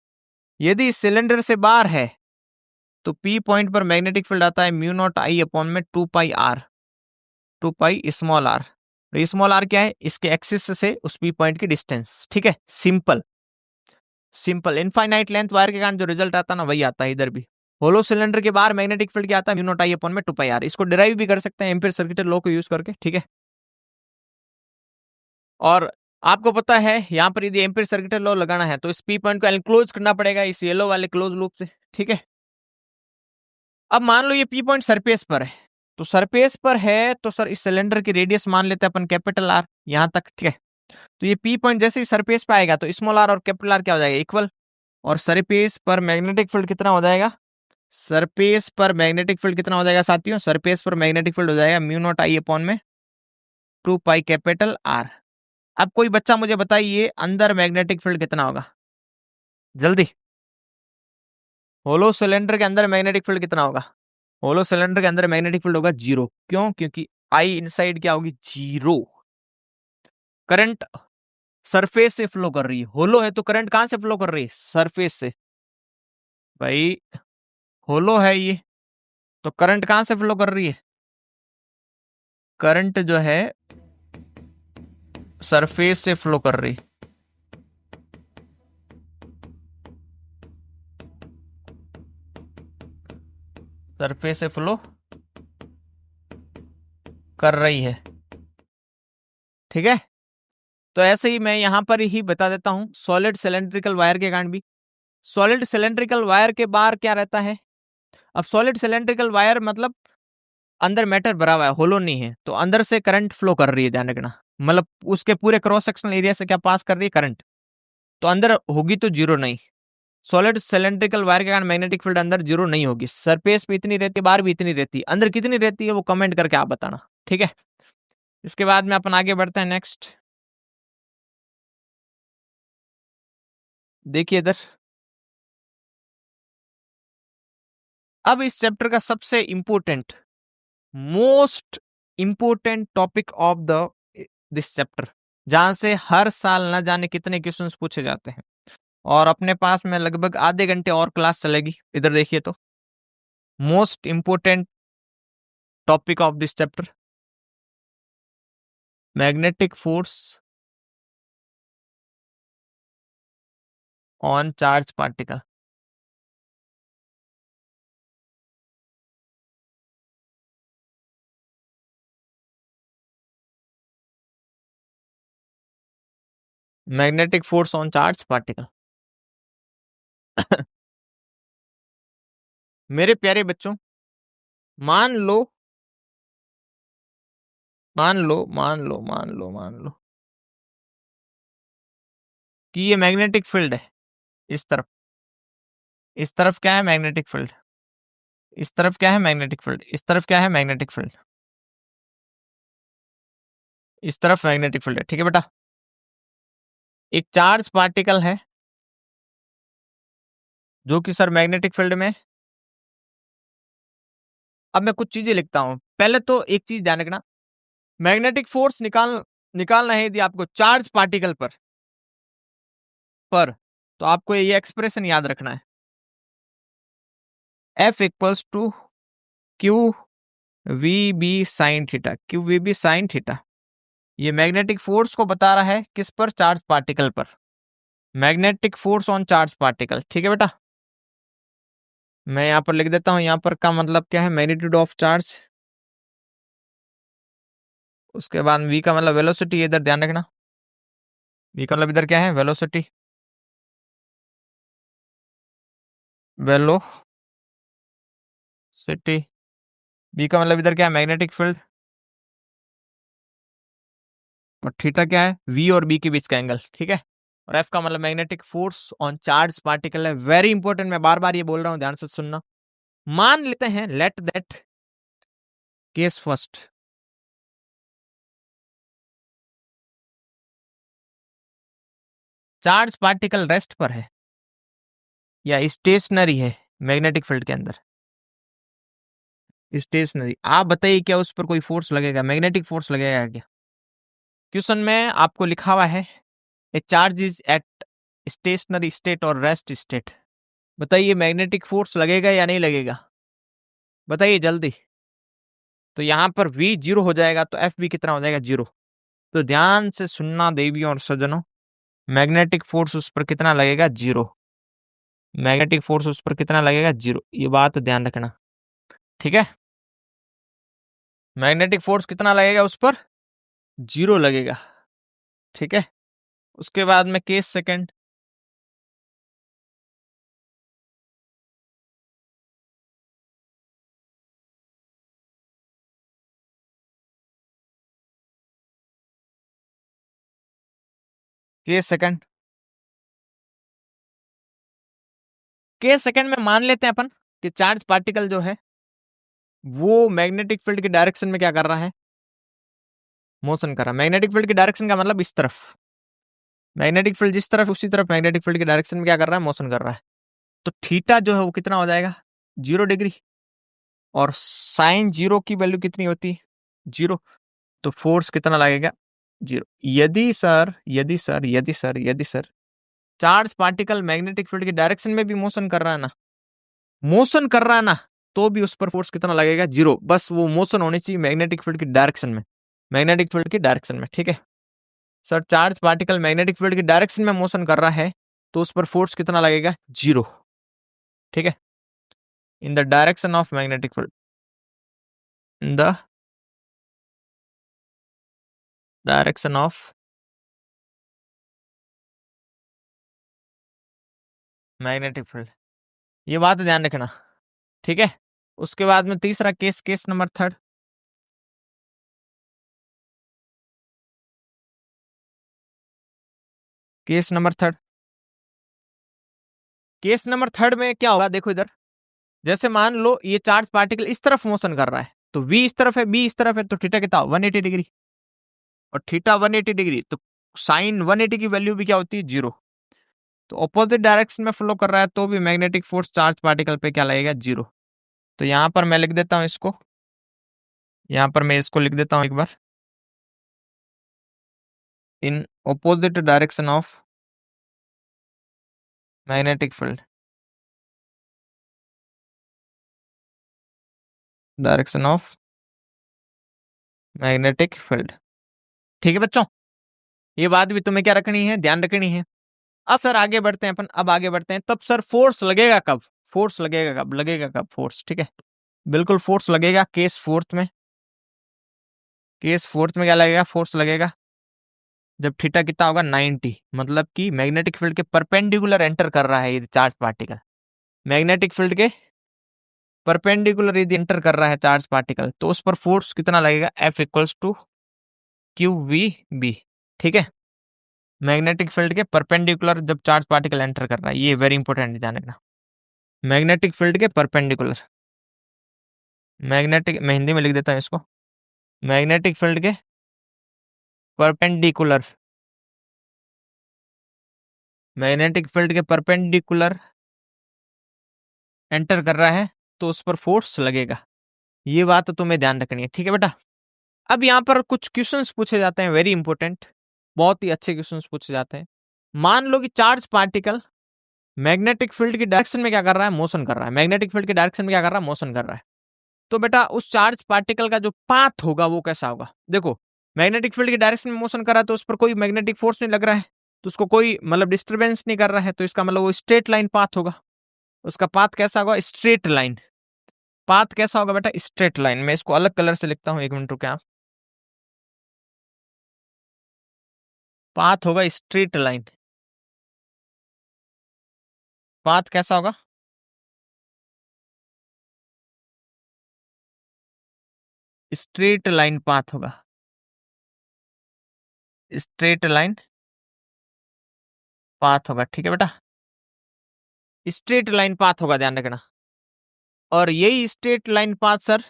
यदि सिलेंडर से बाहर है तो पी पॉइंट पर मैग्नेटिक फील्ड आता है म्यू नॉट आई अपॉन में 2 pi R, 2 pi small R. Small R क्या है? इसके एक्सिस से उस पी पॉइंट की डिस्टेंस। ठीक है, simple simple. Infinite length wire के कारण जो रिजल्ट आता है ना, वही आता है इधर भी। होलो सिलेंडर के बाहर मैग्नेटिक फील्ड क्या आता है? म्यू नॉट आई अपॉन में 2 पाई आर। इसको डिराइव भी कर सकते हैं एम्पीयर सर्किट लॉ को यूज करके। ठीक है, और आपको पता है यहाँ पर यदि एम्पीयर सर्किट लॉ लगाना है तो इस पी पॉइंट को एनक्लोज करना पड़ेगा इस येलो वाले क्लोज लूप से। ठीक है, अब मान लो ये पी पॉइंट सरफेस पर है, तो सरफेस पर है तो सर इस सिलेंडर की रेडियस मान लेते हैं अपन कैपिटल आर यहां तक। ठीक है, तो ये पी पॉइंट जैसे ही सरफेस पे आएगा तो स्मॉल आर और कैपिटल आर क्या हो जाएगा? इक्वल। और सरफेस पर मैग्नेटिक फील्ड कितना हो जाएगा? सरफेस पर मैग्नेटिक फील्ड कितना हो जाएगा साथियों? सरफेस पर मैग्नेटिक फील्ड हो जाएगा म्यू नॉट आई अपॉन में 2 पाई कैपिटल आर। अब कोई बच्चा मुझे बताइए अंदर मैग्नेटिक फील्ड कितना होगा? जल्दी, होलो सिलेंडर के अंदर मैग्नेटिक फील्ड कितना होगा? होलो सिलेंडर के अंदर मैग्नेटिक फील्ड होगा 0। क्यों? क्योंकि आई इनसाइड क्या होगी? 0। करंट सरफेस से फ्लो कर रही है, होलो है तो करंट कहां से फ्लो कर रही है? सरफेस से। भाई होलो है ये, तो करंट कहां से फ्लो कर रही है? करंट जो है सरफेस से फ्लो कर रही। सरफेस से फ्लो कर रही है। ठीक है, तो ऐसे ही मैं यहां पर ही बता देता हूं सॉलिड सिलेंड्रिकल वायर के कारण भी। सॉलिड सिलेंड्रिकल वायर के बाहर क्या रहता है? अब सॉलिड सिलेंड्रिकल वायर मतलब अंदर मैटर भरा हुआ है, होलो नहीं है, तो अंदर से करंट फ्लो कर रही है, ध्यान रखना। मतलब उसके पूरे क्रॉस सेक्शनल एरिया से क्या पास कर रही है? करंट। तो अंदर होगी तो 0 नहीं। सॉलिड सिलेंड्रिकल वायर के कारण मैग्नेटिक फील्ड अंदर 0 नहीं होगी। सरफेस पे इतनी रहती है, बाहर भी इतनी रहती है, अंदर कितनी रहती है वो कमेंट करके आप बताना। ठीक है, इसके बाद में अपन आगे बढ़ते हैं नेक्स्ट। देखिए इधर, अब इस चैप्टर का सबसे important, most important topic of the this chapter, जहां से हर साल न जाने कितने क्वेश्चंस पूछे जाते हैं, और अपने पास में लगभग आधे घंटे और क्लास चलेगी। इधर देखिए तो, most important topic of this chapter, magnetic force on charge particle. Magnetic force on charge particle. मेरे प्यारे बच्चों, मान लो मान लो मान लो मान लो मान लो कि ये मैग्नेटिक फील्ड है। इस तरफ क्या है? Magnetic field. इस तरफ क्या है? Magnetic field. इस तरफ क्या है? Magnetic field. इस तरफ मैग्नेटिक फील्ड है। ठीक है बेटा, एक चार्ज पार्टिकल है जो कि सर मैग्नेटिक फील्ड में। अब मैं कुछ चीजें लिखता हूं। पहले तो एक चीज ध्यान रखना, मैग्नेटिक फोर्स निकालना है यदि आपको चार्ज पार्टिकल पर, पर, तो आपको ये एक्सप्रेशन याद रखना है, F equals to q v B sine theta, q v B sine theta. ये मैग्नेटिक फोर्स को बता रहा है किस पर, चार्ज पार्टिकल पर, magnetic force on charge particle. ठीक है बेटा, मैं यहाँ पर लिख देता हूँ, यहाँ पर का मतलब क्या है, मैग्नीट्यूड ऑफ चार्ज, उसके बाद v का मतलब वेलोसिटी, इधर ध्यान रखना, v का मतलब इधर क्या है, वेलोसिटी, वेलोसिटी, b का मतलब इधर क्या है, मैग्नेटिक फील्ड, और थीटा क्या है, v और b के बीच का एंगल। ठीक है, और f का मतलब magnetic force on charge particle है। वेरी इंपॉर्टेंट, मैं बार बार ये बोल रहा हूँ, ध्यान से सुनना। मान लेते हैं, let that case first, charge particle rest पर है या स्टेशनरी है मैग्नेटिक फील्ड के अंदर, स्टेशनरी। आप बताइए क्या उस पर कोई फोर्स लगेगा, मैग्नेटिक फोर्स लगेगा क्या? क्वेश्चन में आपको लिखा हुआ है a charge is at stationary state और रेस्ट स्टेट। बताइए मैग्नेटिक फोर्स लगेगा या नहीं लगेगा, बताइए जल्दी। तो यहाँ पर v जीरो हो जाएगा, तो एफ भी कितना हो जाएगा, जीरो। तो ध्यान से सुनना देवियों और सज्जनों, मैग्नेटिक फोर्स उस पर कितना लगेगा, जीरो। मैग्नेटिक फोर्स उस पर कितना लगेगा, जीरो, ये बात ध्यान रखना। ठीक है, मैग्नेटिक फोर्स कितना लगेगा उस पर, जीरो लगेगा। ठीक है, उसके बाद में case second, case second, case second में मान लेते हैं अपन कि चार्ज पार्टिकल जो है वो मैग्नेटिक फील्ड की डायरेक्शन में क्या कर रहा है, मोशन कर रहा है। मैग्नेटिक फील्ड की डायरेक्शन का मतलब इस तरफ, मैग्नेटिक फील्ड जिस तरफ उसी तरफ मैग्नेटिक फील्ड की डायरेक्शन में क्या कर रहा है, मोशन कर रहा है। तो थीटा जो है वो कितना हो जाएगा, 0 डिग्री, और साइन जीरो की वैल्यू कितनी होती है, 0। तो फोर्स कितना लगेगा, 0। यदि sir charge particle magnetic field की डायरेक्शन में भी मोशन कर रहा है ना, मोशन कर रहा है ना, तो भी उस पर फोर्स कितना लगेगा, 0। बस वो मोशन होनी चाहिए मैग्नेटिक फील्ड की डायरेक्शन में, मैग्नेटिक फील्ड की डायरेक्शन में। ठीक है sir, charge particle magnetic field की डायरेक्शन में मोशन कर रहा है, तो उस पर फोर्स कितना लगेगा, 0। ठीक है, in the direction of magnetic field, in the direction of magnetic field, ये बात ध्यान रखना। ठीक है, उसके बाद में तीसरा case, case number third, case number third, case number third में क्या होगा, देखो इधर, जैसे मान लो ये चार्ज पार्टिकल इस तरफ मोशन कर रहा है, तो v इस तरफ है, b इस तरफ है, तो थीटा कितना, 180 डिग्री, और थीटा 180 डिग्री, तो साइन 180 की वैल्यू भी क्या होती है, 0। तो ऑपोजिट डायरेक्शन में फ्लो कर रहा है, तो भी मैग्नेटिक फोर्स चार्ज पार्टिकल पे क्या लगेगा, 0। तो यहाँ पर मैं लिख देता हूँ इसको, यहाँ पर मैं इसको लिख देता हूँ एक बार, in opposite direction of magnetic field, direction of magnetic field. ठीक है बच्चों, ये बात भी तुम्हें क्या रखनी है, ध्यान रखनी है। अब सर आगे बढ़ते हैं अपन, अब आगे बढ़ते हैं, तब सर फोर्स लगेगा कब, फोर्स लगेगा कब, लगेगा कब फोर्स। ठीक है, बिल्कुल फोर्स लगेगा केस फोर्थ में, केस फोर्थ में क्या लगेगा, फोर्स लगेगा जब थीटा कितना होगा, 90, मतलब कि मैग्नेटिक फील्ड के परपेंडिकुलर एंटर कर रहा है ये चार्ज पार्टिकल, मैग्नेटिक फील्ड के परपेंडिकुलर यदि एंटर कर रहा है चार्ज पार्टिकल, तो उस पर फोर्स कितना लगेगा, F equals to q v B. ठीक है, मैग्नेटिक फील्ड के परपेंडिकुलर जब चार्ज पार्टिकल एंटर कर रहा है, ये वेरी इंपॉर्टेंट ध्यान रखना, मैग्नेटिक फील्ड के परपेंडिकुलर, मैग्नेटिक, मैं हिंदी में लिख देता हूँ इसको, मैग्नेटिक फील्ड के परपेंडिकुलर, मैग्नेटिक फील्ड के परपेंडिकुलर एंटर कर रहा है, तो उस पर फोर्स लगेगा। ये बात तो तुम्हें ध्यान रखनी है। ठीक है बेटा, अब यहाँ पर कुछ क्वेश्चंस पूछे जाते हैं, वेरी इंपॉर्टेंट, बहुत ही अच्छे क्वेश्चंस पूछे जाते हैं। मान लो कि चार्ज पार्टिकल मैग्नेटिक फील्ड की डायरेक्शन में क्या कर रहा है, मोशन कर रहा है। मैग्नेटिक फील्ड की डायरेक्शन में क्या कर रहा है, मोशन कर रहा है। तो बेटा उस चार्ज पार्टिकल का जो पाथ होगा वो कैसा होगा। देखो मैग्नेटिक फील्ड की डायरेक्शन में मोशन कर रहा है तो उस पर कोई मैग्नेटिक फोर्स नहीं लग रहा है, तो उसको कोई मतलब डिस्टर्बेंस नहीं कर रहा है, तो इसका मतलब वो स्ट्रेट लाइन पाथ होगा। उसका पाथ कैसा होगा, स्ट्रेट लाइन। पाथ कैसा होगा बेटा, स्ट्रेट लाइन। मैं इसको अलग कलर से लिखता हूं, एक मिनट रुके आप। पाथ होगा स्ट्रेट लाइन। पाथ कैसा होगा, स्ट्रेट लाइन पाथ होगा। स्ट्रेट लाइन पाथ होगा, ठीक है बेटा, स्ट्रेट लाइन पाथ होगा, ध्यान रखना। और यही straight line path sir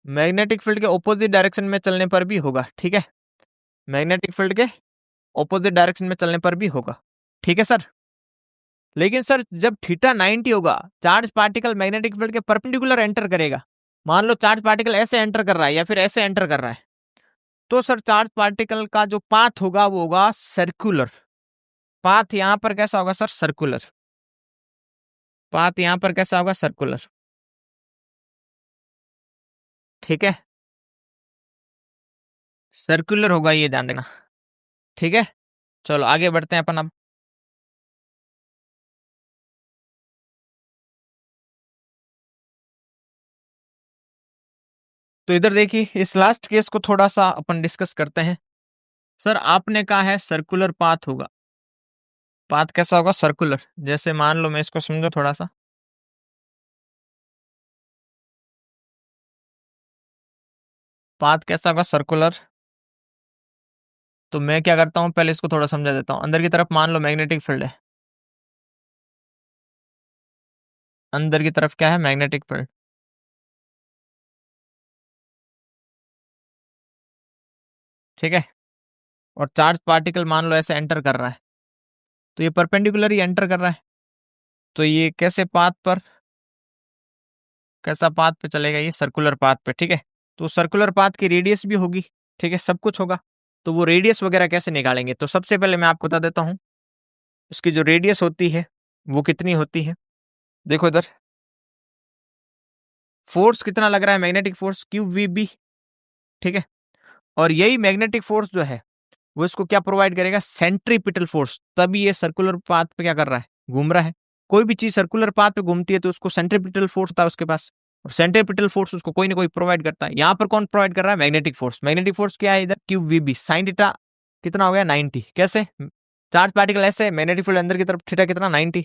magnetic field के ऑपोजिट डायरेक्शन में चलने पर भी होगा, ठीक है। मैग्नेटिक फील्ड के ऑपोजिट डायरेक्शन में चलने पर भी होगा, ठीक है सर। लेकिन सर जब थीटा 90 होगा, चार्ज पार्टिकल मैग्नेटिक फील्ड के परपेंडिकुलर एंटर करेगा। मान लो चार्ज पार्टिकल ऐसे एंटर कर रहा है या फिर ऐसे एंटर कर रहा है, तो सर चार्ज पार्टिकल का जो पाथ होगा वो होगा सर्कुलर। पाथ यहां पर कैसा होगा सर, सर्कुलर। पाथ यहां पर कैसा होगा, सर्कुलर, ठीक है। सर्कुलर होगा, ये ध्यान रखना, ठीक है। चलो आगे बढ़ते हैं अपन अब। तो इधर देखिए इस लास्ट केस को थोड़ा सा अपन डिस्कस करते हैं। सर आपने कहा है सर्कुलर पाथ होगा। पाथ कैसा होगा, सर्कुलर। जैसे मान लो, मैं इसको समझो थोड़ा सा। पाथ कैसा होगा, सर्कुलर। तो मैं क्या करता हूं, पहले इसको थोड़ा समझा देता हूं। अंदर की तरफ मान लो मैग्नेटिक फील्ड है। अंदर की तरफ क्या है, मैग्नेटिक फील्ड, ठीक है। और चार्ज पार्टिकल मान लो ऐसे एंटर कर रहा है, तो ये परपेंडिकुलर ही एंटर कर रहा है। तो ये कैसे पाथ पर, कैसा पाथ पे चलेगा, ये सर्कुलर पाथ पे, ठीक है। तो सर्कुलर पाथ की रेडियस भी होगी, ठीक है, सब कुछ होगा। तो वो रेडियस वगैरह कैसे निकालेंगे, तो सबसे पहले मैं आपको बता देता हूं उसकी जो रेडियस होती है वो कितनी होती है। देखो इधर फोर्स कितना लग रहा है, magnetic force q v B, ठीक है। और यही मैग्नेटिक फोर्स जो है वो इसको क्या प्रोवाइड करेगा, सेंट्रीपिटल फोर्स। तभी ये सर्कुलर पाथ पे क्या कर रहा है, घूम रहा है। कोई भी चीज सर्कुलर पाथ पे घूमती है तो उसको सेंट्रीपिटल फोर्स होता है उसके पास, और सेंट्रीपिटल फोर्स उसको कोई ना कोई प्रोवाइड करता है। यहाँ पर कौन प्रोवाइड कर रहा है, मैग्नेटिक फोर्स। मैग्नेटिक फोर्स क्या है इधर, q v B sine theta कितना हो गया, 90। कैसे, चार्ज पार्टिकल ऐसे, मैग्नेटिक फील्ड अंदर की तरफ, थीटा कितना, 90।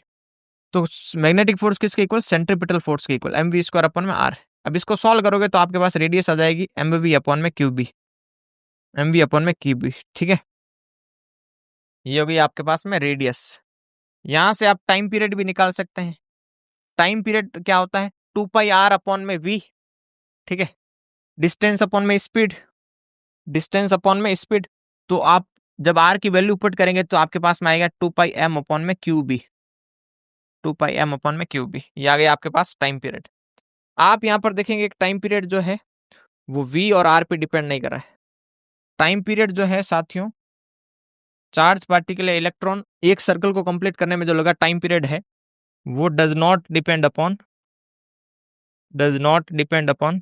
तो मैग्नेटिक फोर्स किसके इक्वल, सेंट्रीपिटल फोर्स के इक्वल, एम वी स्क्वायर अपॉन में आर। अब इसको सॉल्व करोगे तो आपके पास रेडियस आ जाएगी एम वी अपॉन में q B, m v upon में क्यू बी, ठीक है। ये होगी आपके पास में रेडियस। यहां से आप टाइम पीरियड भी निकाल सकते हैं। टाइम पीरियड क्या होता है, 2 पाई आर अपॉन में वी, ठीक है। डिस्टेंस अपॉन में स्पीड, डिस्टेंस अपॉन में स्पीड। तो आप जब आर की वैल्यू पुट करेंगे तो आपके पास में आएगा 2 पाई एम अपॉन में क्यू बी, 2 पाई एम अपॉन में क्यू बी। ये आ गया आपके पास टाइम पीरियड। आप यहाँ पर देखेंगे एक टाइम पीरियड जो है वो वी और आर पे डिपेंड नहीं कर रहा है। टाइम पीरियड जो है साथियों, चार्ज पार्टिकल या इलेक्ट्रॉन एक सर्कल को कंप्लीट करने में जो लगा टाइम पीरियड है वो does not depend upon, does not depend upon,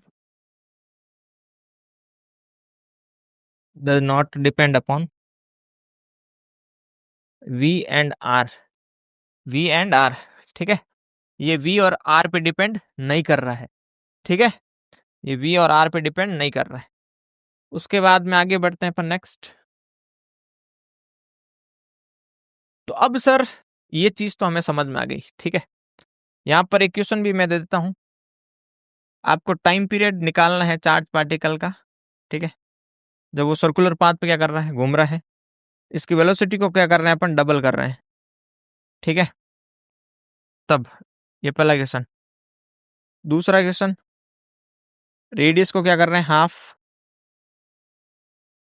does not depend upon v and R, v and R, ठीक है। ये वी और आर पे डिपेंड नहीं कर रहा है, ठीक है। ये वी और आर पे डिपेंड नहीं कर रहा है। उसके बाद में आगे बढ़ते हैं अपन नेक्स्ट। तो अब सर ये चीज तो हमें समझ में आ गई, ठीक है। यहाँ पर एक क्वेश्चन भी मैं दे देता हूं। आपको टाइम पीरियड निकालना है चार्ज पार्टिकल का, ठीक है। जब वो सर्कुलर पाथ पे क्या कर रहा है, घूम रहा है। इसकी वेलोसिटी को क्या कर रहे हैं अपन, डबल कर रहे हैं, ठीक है। तब ये पहला क्वेश्चन। दूसरा क्वेश्चन, रेडियस को क्या कर रहे हैं, हाफ।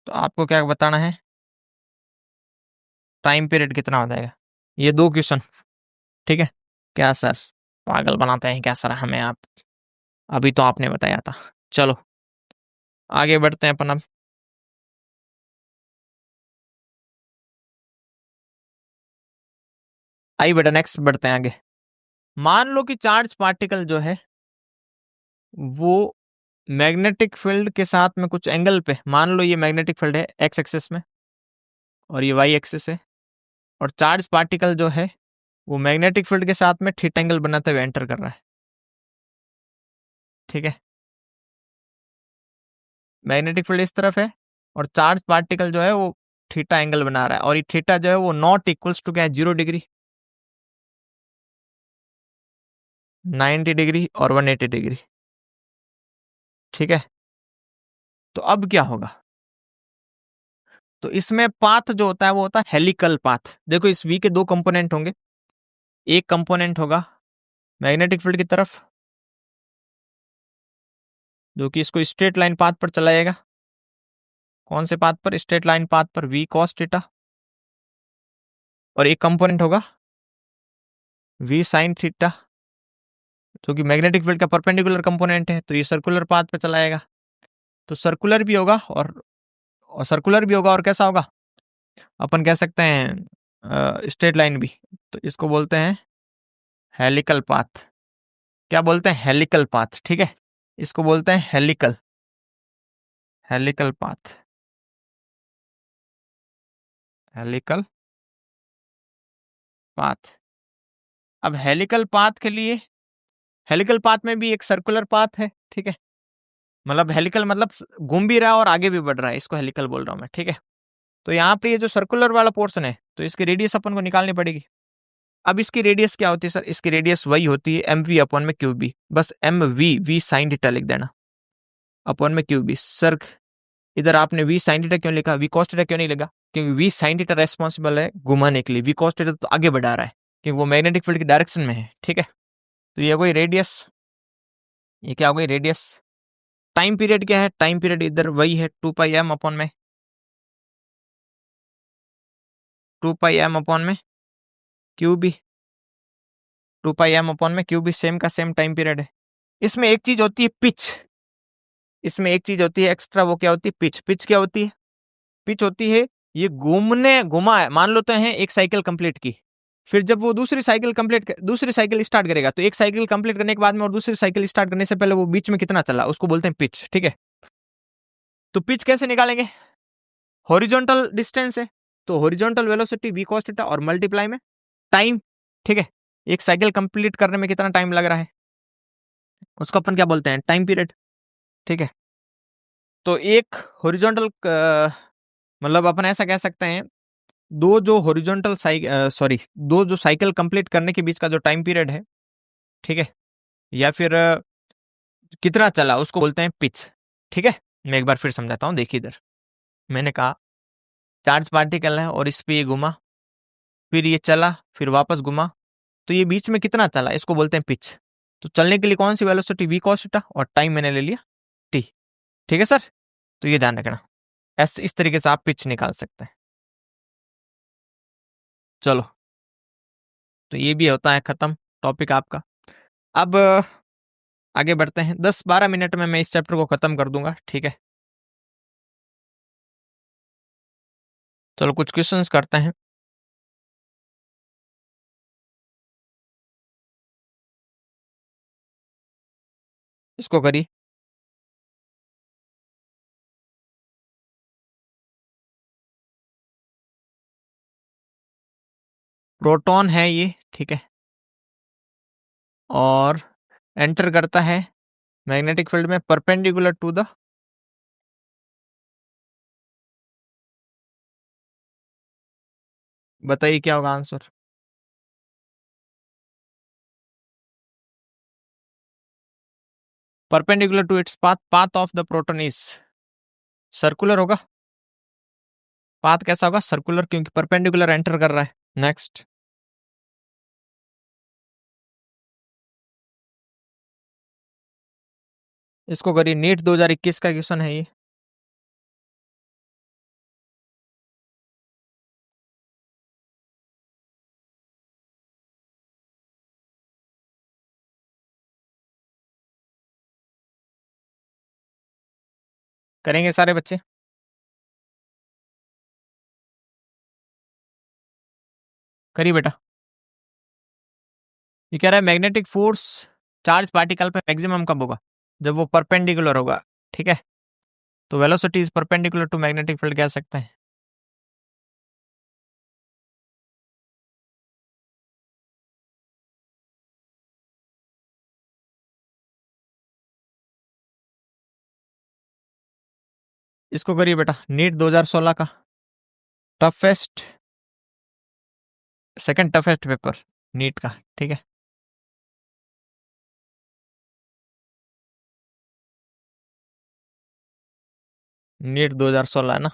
तो आपको क्या बताना है, टाइम पीरियड कितना हो जाएगा। ये दो क्वेश्चन, ठीक है। क्या सर पागल बनाते हैं क्या सर हमें आप, अभी तो आपने बताया था। चलो आगे बढ़ते हैं अपन अब। आइए बेटा नेक्स्ट बढ़ते हैं आगे। मान लो कि चार्ज पार्टिकल जो है वो मैग्नेटिक फील्ड के साथ में कुछ एंगल पे, मान लो ये मैग्नेटिक फील्ड है एक्स एक्सिस में और ये वाई एक्सिस है, और चार्ज पार्टिकल जो है वो मैग्नेटिक फील्ड के साथ में थीटा एंगल बनाते हुए एंटर कर रहा है। ठीक है, मैग्नेटिक फील्ड इस तरफ है और चार्ज पार्टिकल जो है वो थीटा एंगल बना रहा है, और ये थीटा जो है वो नॉट इक्वल्स टू क्या है, 0 डिग्री, 90 डिग्री और 180 डिग्री। ठीक है, तो अब क्या होगा, तो इसमें पाथ जो होता है वो होता है हेलिकल पाथ। देखो इस वी के दो कंपोनेंट होंगे, एक कंपोनेंट होगा मैग्नेटिक फील्ड की तरफ जो कि इसको स्ट्रेट लाइन पाथ पर चलाएगा। कौन से पाथ पर, स्ट्रेट लाइन पाथ पर, वी कॉस थीटा। और एक कंपोनेंट होगा वी साइन थीटा जो कि मैग्नेटिक फील्ड का परपेंडिकुलर कंपोनेंट है, तो ये सर्कुलर पाथ पर चलाएगा। तो सर्कुलर भी होगा और सर्कुलर भी होगा, और कैसा होगा, अपन कह सकते हैं स्ट्रेट लाइन भी। तो इसको बोलते हैं हेलिकल पाथ। क्या बोलते हैं, हेलिकल पाथ। ठीक है, इसको बोलते हैं helical, helical path, helical path. अब हेलिकल पाथ के लिए, हेलिकल पाथ में भी एक सर्कुलर पाथ है। ठीक है, मतलब हेलिकल मतलब घूम भी रहा है और आगे भी बढ़ रहा है, इसको हेलिकल बोल रहा हूं मैं। ठीक है, तो यहाँ पे ये जो सर्कुलर वाला पोर्शन है तो इसकी रेडियस अपन को निकालनी पड़ेगी। अब इसकी रेडियस क्या होती है सर, इसकी रेडियस वही होती है एम वी अपॉन में क्यू बी, बस m v, v sine theta लिख देना, अपॉन में क्यू बी। सर इधर आपने वी साइन थीटा क्यों लिखा, वी कॉस थीटा क्यों नहीं लगा, क्योंकि वी साइन थीटा रेस्पॉन्सिबल है घुमाने के लिए, वी कॉस थीटा तो आगे बढ़ा रहा है क्योंकि वो मैग्नेटिक फील्ड की डायरेक्शन में है। ठीक है, तो ये कोई रेडियस, ये क्या हो गई रेडियस। टाइम पीरियड क्या है, टाइम पीरियड इधर वही है 2πm अपॉन में, 2πm अपॉन में क्यू बी, 2πm अपॉन में क्यू बी, सेम का सेम टाइम पीरियड है। इसमें एक चीज होती है पिच, इसमें एक चीज होती है एक्स्ट्रा, वो क्या होती है, पिच। पिच क्या होती है, पिच होती है ये घुमा है, मान लो तो है एक साइकिल कंप्लीट की, फिर जब वो दूसरी साइकिल स्टार्ट करेगा तो एक साइकिल कंप्लीट करने के बाद में और दूसरी साइकिल स्टार्ट करने से पहले वो बीच में कितना चला, उसको बोलते हैं पिच। ठीक है, तो पिच कैसे निकालेंगे, हॉरिजॉन्टल डिस्टेंस है तो horizontal velocity v cos theta और मल्टीप्लाई में टाइम। ठीक है, एक साइकिल कंप्लीट करने में कितना टाइम लग रहा है उसको अपन क्या बोलते हैं, टाइम पीरियड। ठीक है, तो एक हॉरिजॉन्टल मतलब अपन ऐसा कह सकते हैं दो जो हॉरिजॉन्टल सॉरी दो जो साइकिल कंप्लीट करने के बीच का जो टाइम पीरियड है, ठीक है, या फिर कितना चला उसको बोलते हैं पिच। ठीक है, मैं एक बार फिर समझाता हूँ, देखिए इधर मैंने कहा चार्ज पार्टिकल है और इस पे ये घुमा, फिर ये चला, फिर वापस घुमा, तो ये बीच में कितना चला इसको बोलते हैं पिच। तो चलने के लिए कौन सी वेलोसिटी, वी कॉस थीटा, और टाइम मैंने ले लिया टी। ठीक है सर, तो ये ध्यान रखना, ऐसे इस तरीके से आप पिच निकाल सकते हैं। चलो, तो ये भी होता है खत्म टॉपिक आपका। अब आगे बढ़ते हैं, 10-12 मिनट में मैं इस चैप्टर को खत्म कर दूंगा। ठीक है, चलो कुछ क्वेश्चंस करते हैं। इसको करिए। प्रोटॉन है ये, ठीक है, और एंटर करता है मैग्नेटिक फील्ड में परपेंडिकुलर टू द, बताइए क्या होगा answer. Perpendicular to its path, path of the proton is circular होगा। पाथ कैसा होगा, सर्कुलर, क्योंकि परपेंडिकुलर एंटर कर रहा है। नेक्स्ट, इसको करिए, नीट 2021 का क्वेश्चन है ये। करेंगे सारे बच्चे, करिए बेटा। ये कह रहा है मैग्नेटिक फोर्स चार्ज पार्टिकल पे मैक्सिमम कब होगा? जब वो परपेंडिकुलर होगा, ठीक है। तो velocity is perpendicular to magnetic field कह सकते हैं। इसको करिए बेटा, नीट 2016 का toughest, second toughest paper NEET का, ठीक है। नीट 2016 है ना।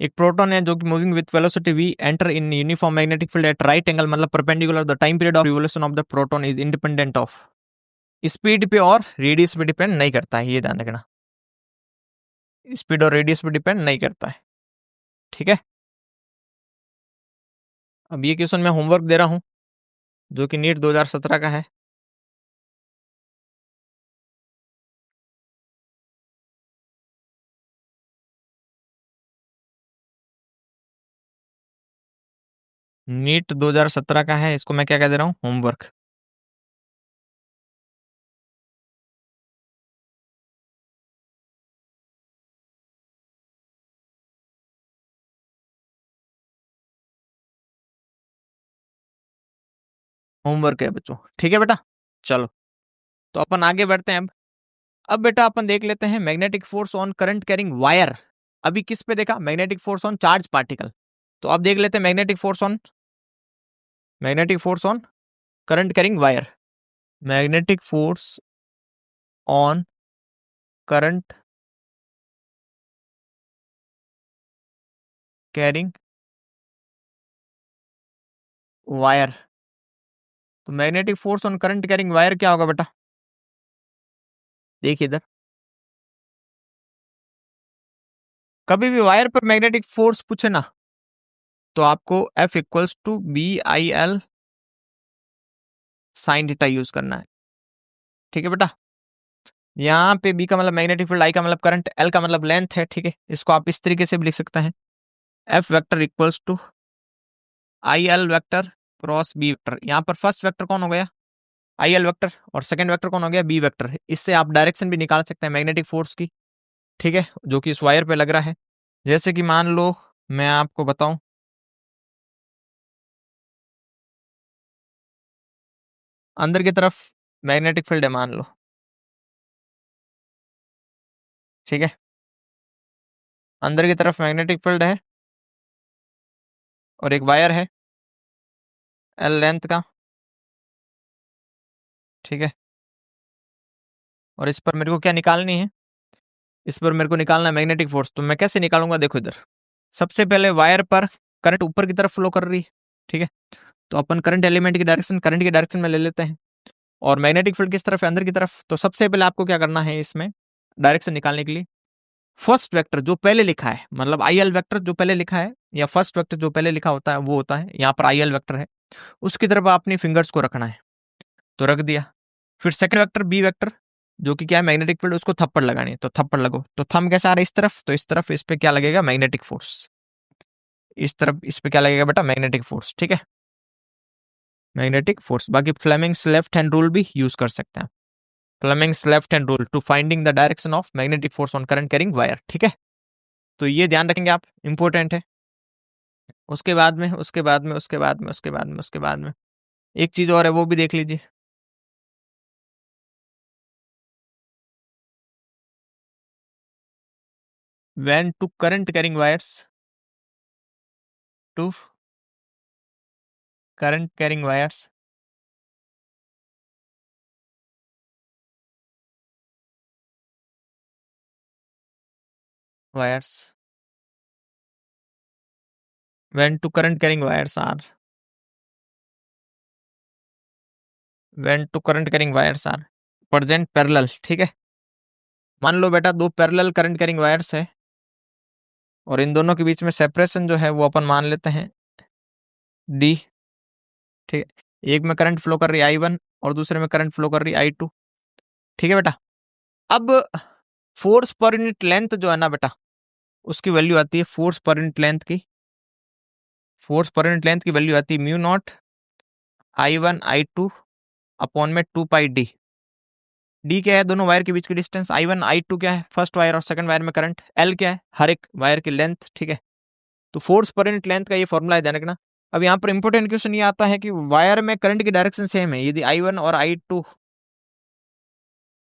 एक प्रोटॉन है जो कि moving with velocity v enter in uniform magnetic field at right angle, मतलब perpendicular, the time period of revolution of the proton is independent of, speed पे और रेडियस पे डिपेंड नहीं करता है, ये ध्यान रखना। स्पीड और रेडियस पे डिपेंड नहीं करता है, ठीक है। अब ये क्वेश्चन मैं होमवर्क दे रहा हूं जो कि नीट 2017 का है। नीट 2017 का है, इसको मैं क्या कह दे रहा हूँ, होमवर्क। होमवर्क है बच्चों, ठीक है बेटा। चलो, तो अपन आगे बढ़ते हैं। अब बेटा अपन देख लेते हैं magnetic force on current carrying wire. अभी किस पे देखा? Magnetic force on charge particle. तो अब देख लेते हैं magnetic force on current carrying wire. Magnetic force on current carrying wire. तो magnetic force on current carrying wire क्या होगा बेटा? देखिए इधर, कभी भी वायर पर मैग्नेटिक फोर्स पूछे ना, तो आपको F equals to BIL sine theta use करना है, ठीक है बेटा। यहाँ पे B का मतलब मैग्नेटिक फील्ड, I का मतलब करंट, L का मतलब लेंथ है, ठीक है। इसको आप इस तरीके से भी लिख सकते हैं, F vector equals to IL vector cross B vector. यहाँ पर फर्स्ट वेक्टर कौन हो गया? IL वेक्टर, और सेकंड वेक्टर कौन हो गया? B vector. इससे आप डायरेक्शन भी निकाल सकते हैं मैग्नेटिक फोर्स की, ठीक है, जो कि इस वायर पे लग रहा है। जैसे कि मान लो मैं आपको बताऊं, अंदर की तरफ मैग्नेटिक फील्ड है मान लो, ठीक है। अंदर की तरफ मैग्नेटिक फील्ड है और एक वायर है L लेंथ का, ठीक है। और इस पर मेरे को क्या निकालनी है? इस पर मेरे को निकालना है मैग्नेटिक फोर्स। तो मैं कैसे निकालूंगा? देखो इधर, सबसे पहले वायर पर करंट ऊपर की तरफ फ्लो कर रही है, ठीक है। तो अपन करंट एलिमेंट की डायरेक्शन करंट की डायरेक्शन में ले लेते हैं, और मैग्नेटिक फील्ड किस तरफ है? अंदर की तरफ। तो सबसे पहले आपको क्या करना है इसमें डायरेक्शन निकालने के लिए? फर्स्ट वेक्टर जो पहले लिखा है, मतलब IL वेक्टर जो पहले लिखा है, या फर्स्ट वेक्टर जो पहले लिखा होता है वो होता है, यहाँ पर IL वेक्टर है, उसकी तरफ अपनी फिंगर्स को रखना है। तो रख दिया। फिर सेकंड वेक्टर B वेक्टर, जो कि क्या है? मैग्नेटिक फील्ड, उसको थप्पड़ लगानी है, तो थप्पड़ लगो। तो थंब कैसे आ रहा है? इस तरफ। तो इस तरफ इस पे क्या लगेगा? Magnetic force. इस तरफ इस पे क्या लगेगा बेटा? मैग्नेटिक फोर्स, ठीक है। Magnetic force. बाकी फ्लेमिंग्स लेफ्ट हैंड रूल भी यूज कर सकते हैं। Fleming's left hand rule to finding the direction of magnetic force on current carrying wire, ठीक है। तो ये ध्यान रखेंगे आप, इंपॉर्टेंट है। उसके बाद में एक चीज और है, वो भी देख लीजिए। when to current carrying wires to current carrying wires when to current carrying wires are when to current carrying wires are present parallel, ठीक है। मान लो बेटा दो पैरेलल करंट कैरिंग वायर्स है, और इन दोनों के बीच में सेपरेशन जो है वो अपन मान लेते हैं D, ठीक है। एक में करंट फ्लो कर रही I1 और दूसरे में करंट फ्लो कर रही I2, ठीक है बेटा। अब फोर्स पर यूनिट लेंथ जो है ना बेटा, उसकी वैल्यू आती है फोर्स पर यूनिट लेंथ की, फोर्स पर यूनिट लेंथ की वैल्यू आती है mu not I1 I2 upon में 2 पाई डी क्या है, दोनों वायर के बीच की डिस्टेंस, I1 I2 क्या है, फर्स्ट वायर और सेकंड वायर में करंट, एल क्या है, हर एक वायर की लेंथ, ठीक है। तो फोर्स पर यूनिट लेंथ का ये फॉर्मूला है, ध्यान रखना। अब यहाँ पर इंपोर्टेंट क्वेश्चन ये आता है कि वायर में करंट की डायरेक्शन सेम है, यदि I1 और I2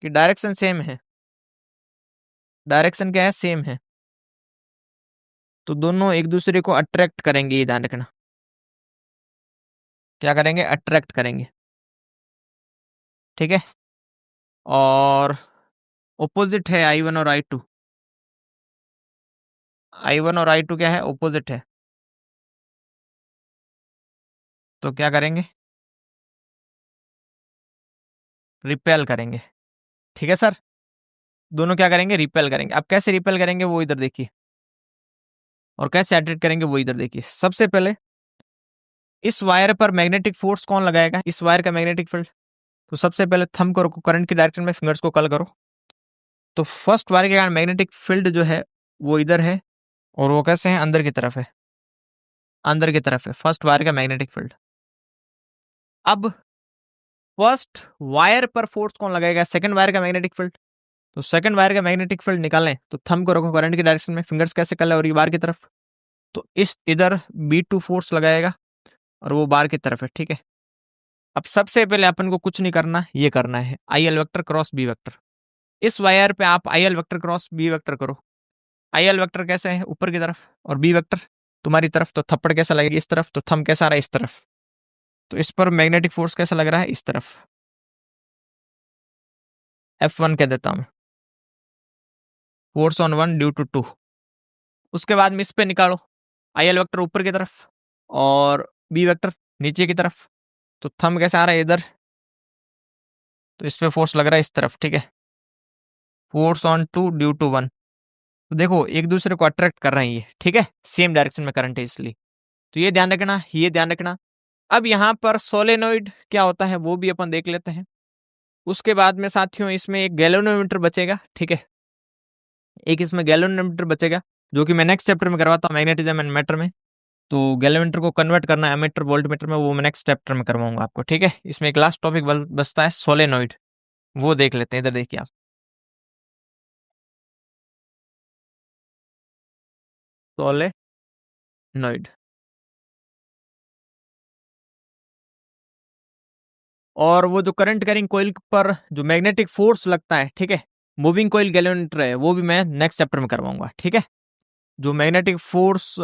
की डायरेक्शन सेम है, डायरेक्शन क्या है, सेम है, तो दोनों एक दूसरे को अट्रैक्ट करेंगे, ये ध्यान रखना। क्या करेंगे, अट्रैक्ट करेंगे, ठीक है। और ओपोजिट है I1 और I2, I1 और I2 क्या है, ओपोजिट है, तो क्या करेंगे, रिपेल करेंगे, ठीक है सर। दोनों क्या करेंगे, रिपेल करेंगे। अब कैसे रिपेल करेंगे वो इधर देखिए, और कैसे अट्रैक्ट करेंगे वो इधर देखिए। सबसे पहले इस वायर पर मैग्नेटिक फोर्स कौन लगाएगा, इस वायर का मैग्नेटिक फील्ड। तो सबसे पहले थंब को रखो करंट की डायरेक्शन में, फिंगर्स को कर्ल करो। तो फर्स्ट वायर के कारण मैग्नेटिक फील्ड जो है वो इधर है, और वो कैसे है, अंदर की तरफ है, अंदर की तरफ है फर्स्ट वायर का मैग्नेटिक फील्ड। अब फर्स्ट वायर पर फोर्स कौन लगाएगा, सेकंड वायर का मैग्नेटिक फील्ड। तो सेकंड वायर का मैग्नेटिक फील्ड निकालें, तो थंब को रखो करंट की डायरेक्शन में, फिंगर्स कैसे कर ले, और ये बार की तरफ। तो इस इधर B2 फोर्स लगाएगा, और वो बार की तरफ है, ठीक है। अब सबसे पहले अपन को कुछ नहीं करना, ये करना है IL vector cross B vector. इस वायर पे आप IL vector cross B vector करो। IL वेक्टर कैसे है, ऊपर की तरफ, और B वेक्टर तुम्हारी तरफ, तो थप्पड़ कैसा लगेगा, इस तरफ, तो थंब कैसा रहा है, इस तरफ। तो इस पर मैग्नेटिक फोर्स कैसा लग रहा है, इस तरफ, F1 कह देता हूं, फोर्स ऑन 1 ड्यू टू 2। उसके बाद में इस पे निकालो, IL वेक्टर ऊपर की तरफ और B वेक्टर नीचे की तरफ, तो थंब कैसे आ रहा है, इधर, तो इस पे फोर्स लग रहा है इस तरफ, ठीक है। Force on 2 due to 1। तो देखो एक दूसरे को अट्रैक्ट कर रहे हैं ये, ठीक है, सेम डायरेक्शन में करंट है इसलिए। तो ये ध्यान रखना, ये ध्यान रखना। अब यहाँ पर सोलेनोइड क्या होता है वो भी अपन देख लेते हैं। उसके बाद में साथियों इसमें एक गैल्वेनोमीटर बचेगा, ठीक है, एक इसमें गैल्वेनोमीटर बचेगा, जो कि मैं नेक्स्ट चैप्टर में करवाता हूँ, मैग्नेटिज्म एंड मैटर में। तो गैल्वेनोमीटर को कन्वर्ट करना है एमीटर वोल्टमीटर में, वो मैं नेक्स्ट चैप्टर में करवाऊंगा आपको, ठीक है। इसमें एक लास्ट टॉपिक बचता है सोलेनोइड, वो देख लेते हैं, इधर देखिए आप। सोलेनोइड, और वो जो करंट कैरिंग कोइल पर जो मैग्नेटिक फोर्स लगता है, ठीक है, मूविंग कोइल गैल्वेनोमीटर है, वो भी मैं नेक्स्ट चैप्टर में करवाऊंगा, ठीक है। जो मैग्नेटिक फोर्स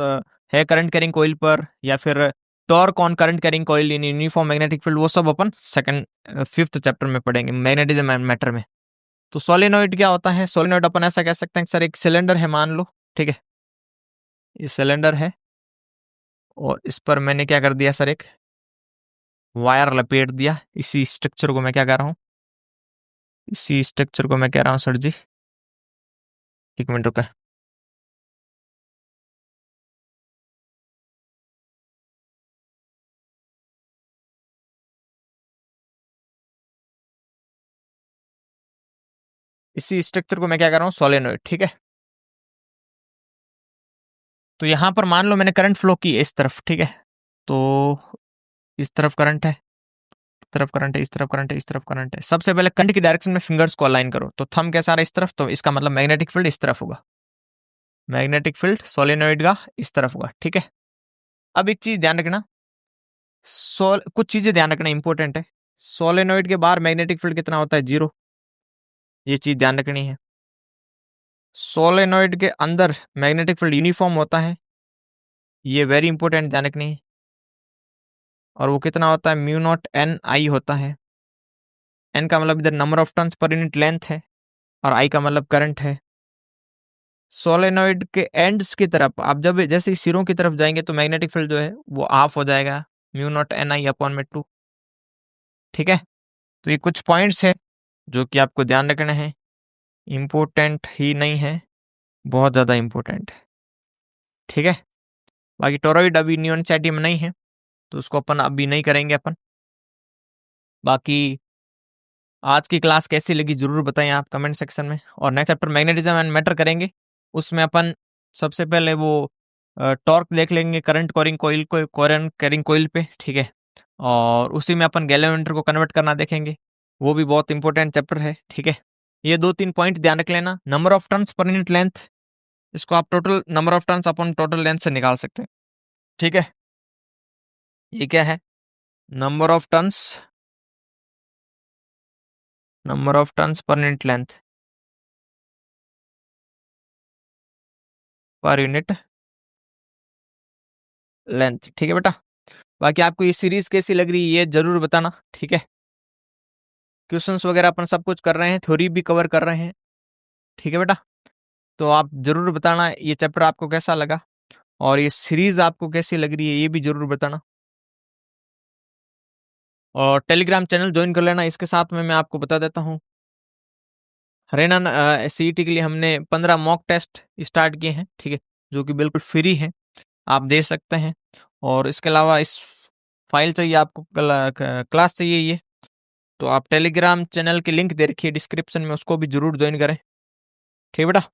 है करंट कैरिंग कोइल पर, या फिर torque on current carrying coil in uniform magnetic field, वो सब अपन सेकंड फिफ्थ चैप्टर में पढ़ेंगे मैग्नेटिज्म एंड मैटर में। तो सोलेनोइड क्या होता है, सोलेनोइड अपन ऐसा कह सकते हैं सर, एक सिलेंडर है मान लो, ठीक है, ये सिलेंडर है, और इस पर मैंने क्या कर दिया सर, एक वायर लपेट दिया। इसी स्ट्रक्चर को मैं क्या कह रहा हूँ, इसी स्ट्रक्चर को मैं कह रहा हूँ सर जी, एक मिनट रुका, इसी स्ट्रक्चर को मैं क्या कर रहा हूँ, सोलेनोइड, ठीक है। तो यहां पर मान लो मैंने करंट फ्लो की इस तरफ, ठीक है, तो इस तरफ करंट है, इस तरफ करंट है, इस तरफ करंट है, इस तरफ करंट है। सबसे पहले करंट की डायरेक्शन में फिंगर्स को अलाइन करो, तो थंब कैसा आ रहा है, इस तरफ, तो इसका मतलब मैग्नेटिक फील्ड इस तरफ होगा, मैग्नेटिक फील्ड सोलेनोइड का इस तरफ होगा, ठीक है। अब एक चीज ध्यान रखना, कुछ चीजें ध्यान रखना इंपॉर्टेंट है। सोलेनोइड के बाहर मैग्नेटिक फील्ड कितना होता है, 0, ये चीज ध्यान रखनी है। सोलेनोइड के अंदर मैग्नेटिक फील्ड यूनिफॉर्म होता है, ये वेरी इंपॉर्टेंट ध्यान रखनी है। और वो कितना होता है, म्यू नॉट एन आई होता है। एन का मतलब इधर number of turns per unit length है, और आई का मतलब करंट है। सोलेनोइड के एंड्स की तरफ आप जब जैसे ही सिरों की तरफ जाएंगे, तो मैग्नेटिक फील्ड जो है वो ऑफ हो जाएगा, mu not an I upon में 2, ठीक है। तो ये कुछ पॉइंट्स है जो कि आपको ध्यान रखना है, इम्पोर्टेंट ही नहीं है, बहुत ज़्यादा इम्पोर्टेंट है, ठीक है। बाकी टोरॉइड अभी नियॉन चैटी में नहीं है, तो उसको अपन अभी नहीं करेंगे अपन। बाकी आज की क्लास कैसी लगी जरूर बताएं आप कमेंट सेक्शन में। और next chapter magnetism and matter करेंगे। उसमें अपन सबसे पहले वो टॉर्क देख लेंगे करंट कैरिंग कोइल पे, ठीक है। और उसी में अपन गैल्वेनोमीटर को कन्वर्ट करना देखेंगे, वो भी बहुत इंपॉर्टेंट चैप्टर है, ठीक है। ये 2-3 पॉइंट ध्यान रख लेना। Number of turns per unit length, इसको आप total number of turns upon total length से निकाल सकते हैं, ठीक है। ये क्या है? Number of turns per unit length per unit length, ठीक है बेटा। बाकी आपको ये सीरीज कैसी लग रही है ये जरूर बताना, ठीक है। क्वेश्चंस वगैरह अपन सब कुछ कर रहे हैं, थ्योरी भी कवर कर रहे हैं, ठीक है बेटा। तो आप जरूर बताना ये चैप्टर आपको कैसा लगा और ये सीरीज आपको कैसी लग रही है ये भी जरूर बताना। और टेलीग्राम चैनल ज्वाइन कर लेना। इसके साथ में मैं आपको बता देता हूँ, हरियाणा सीईटी के लिए हमने 15 मॉक टेस्ट स्टार्ट किए हैं, ठीक है, जो कि बिल्कुल फ्री है, आप दे सकते हैं। और इसके अलावा इस फाइल चाहिए आपको, क्लास चाहिए ये, तो आप टेलीग्राम चैनल की लिंक दे रखी है डिस्क्रिप्शन में, उसको भी जरूर ज्वाइन करें, ठीक है बेटा।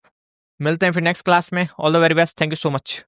मिलते हैं फिर नेक्स्ट क्लास में। All the very best, thank you so much.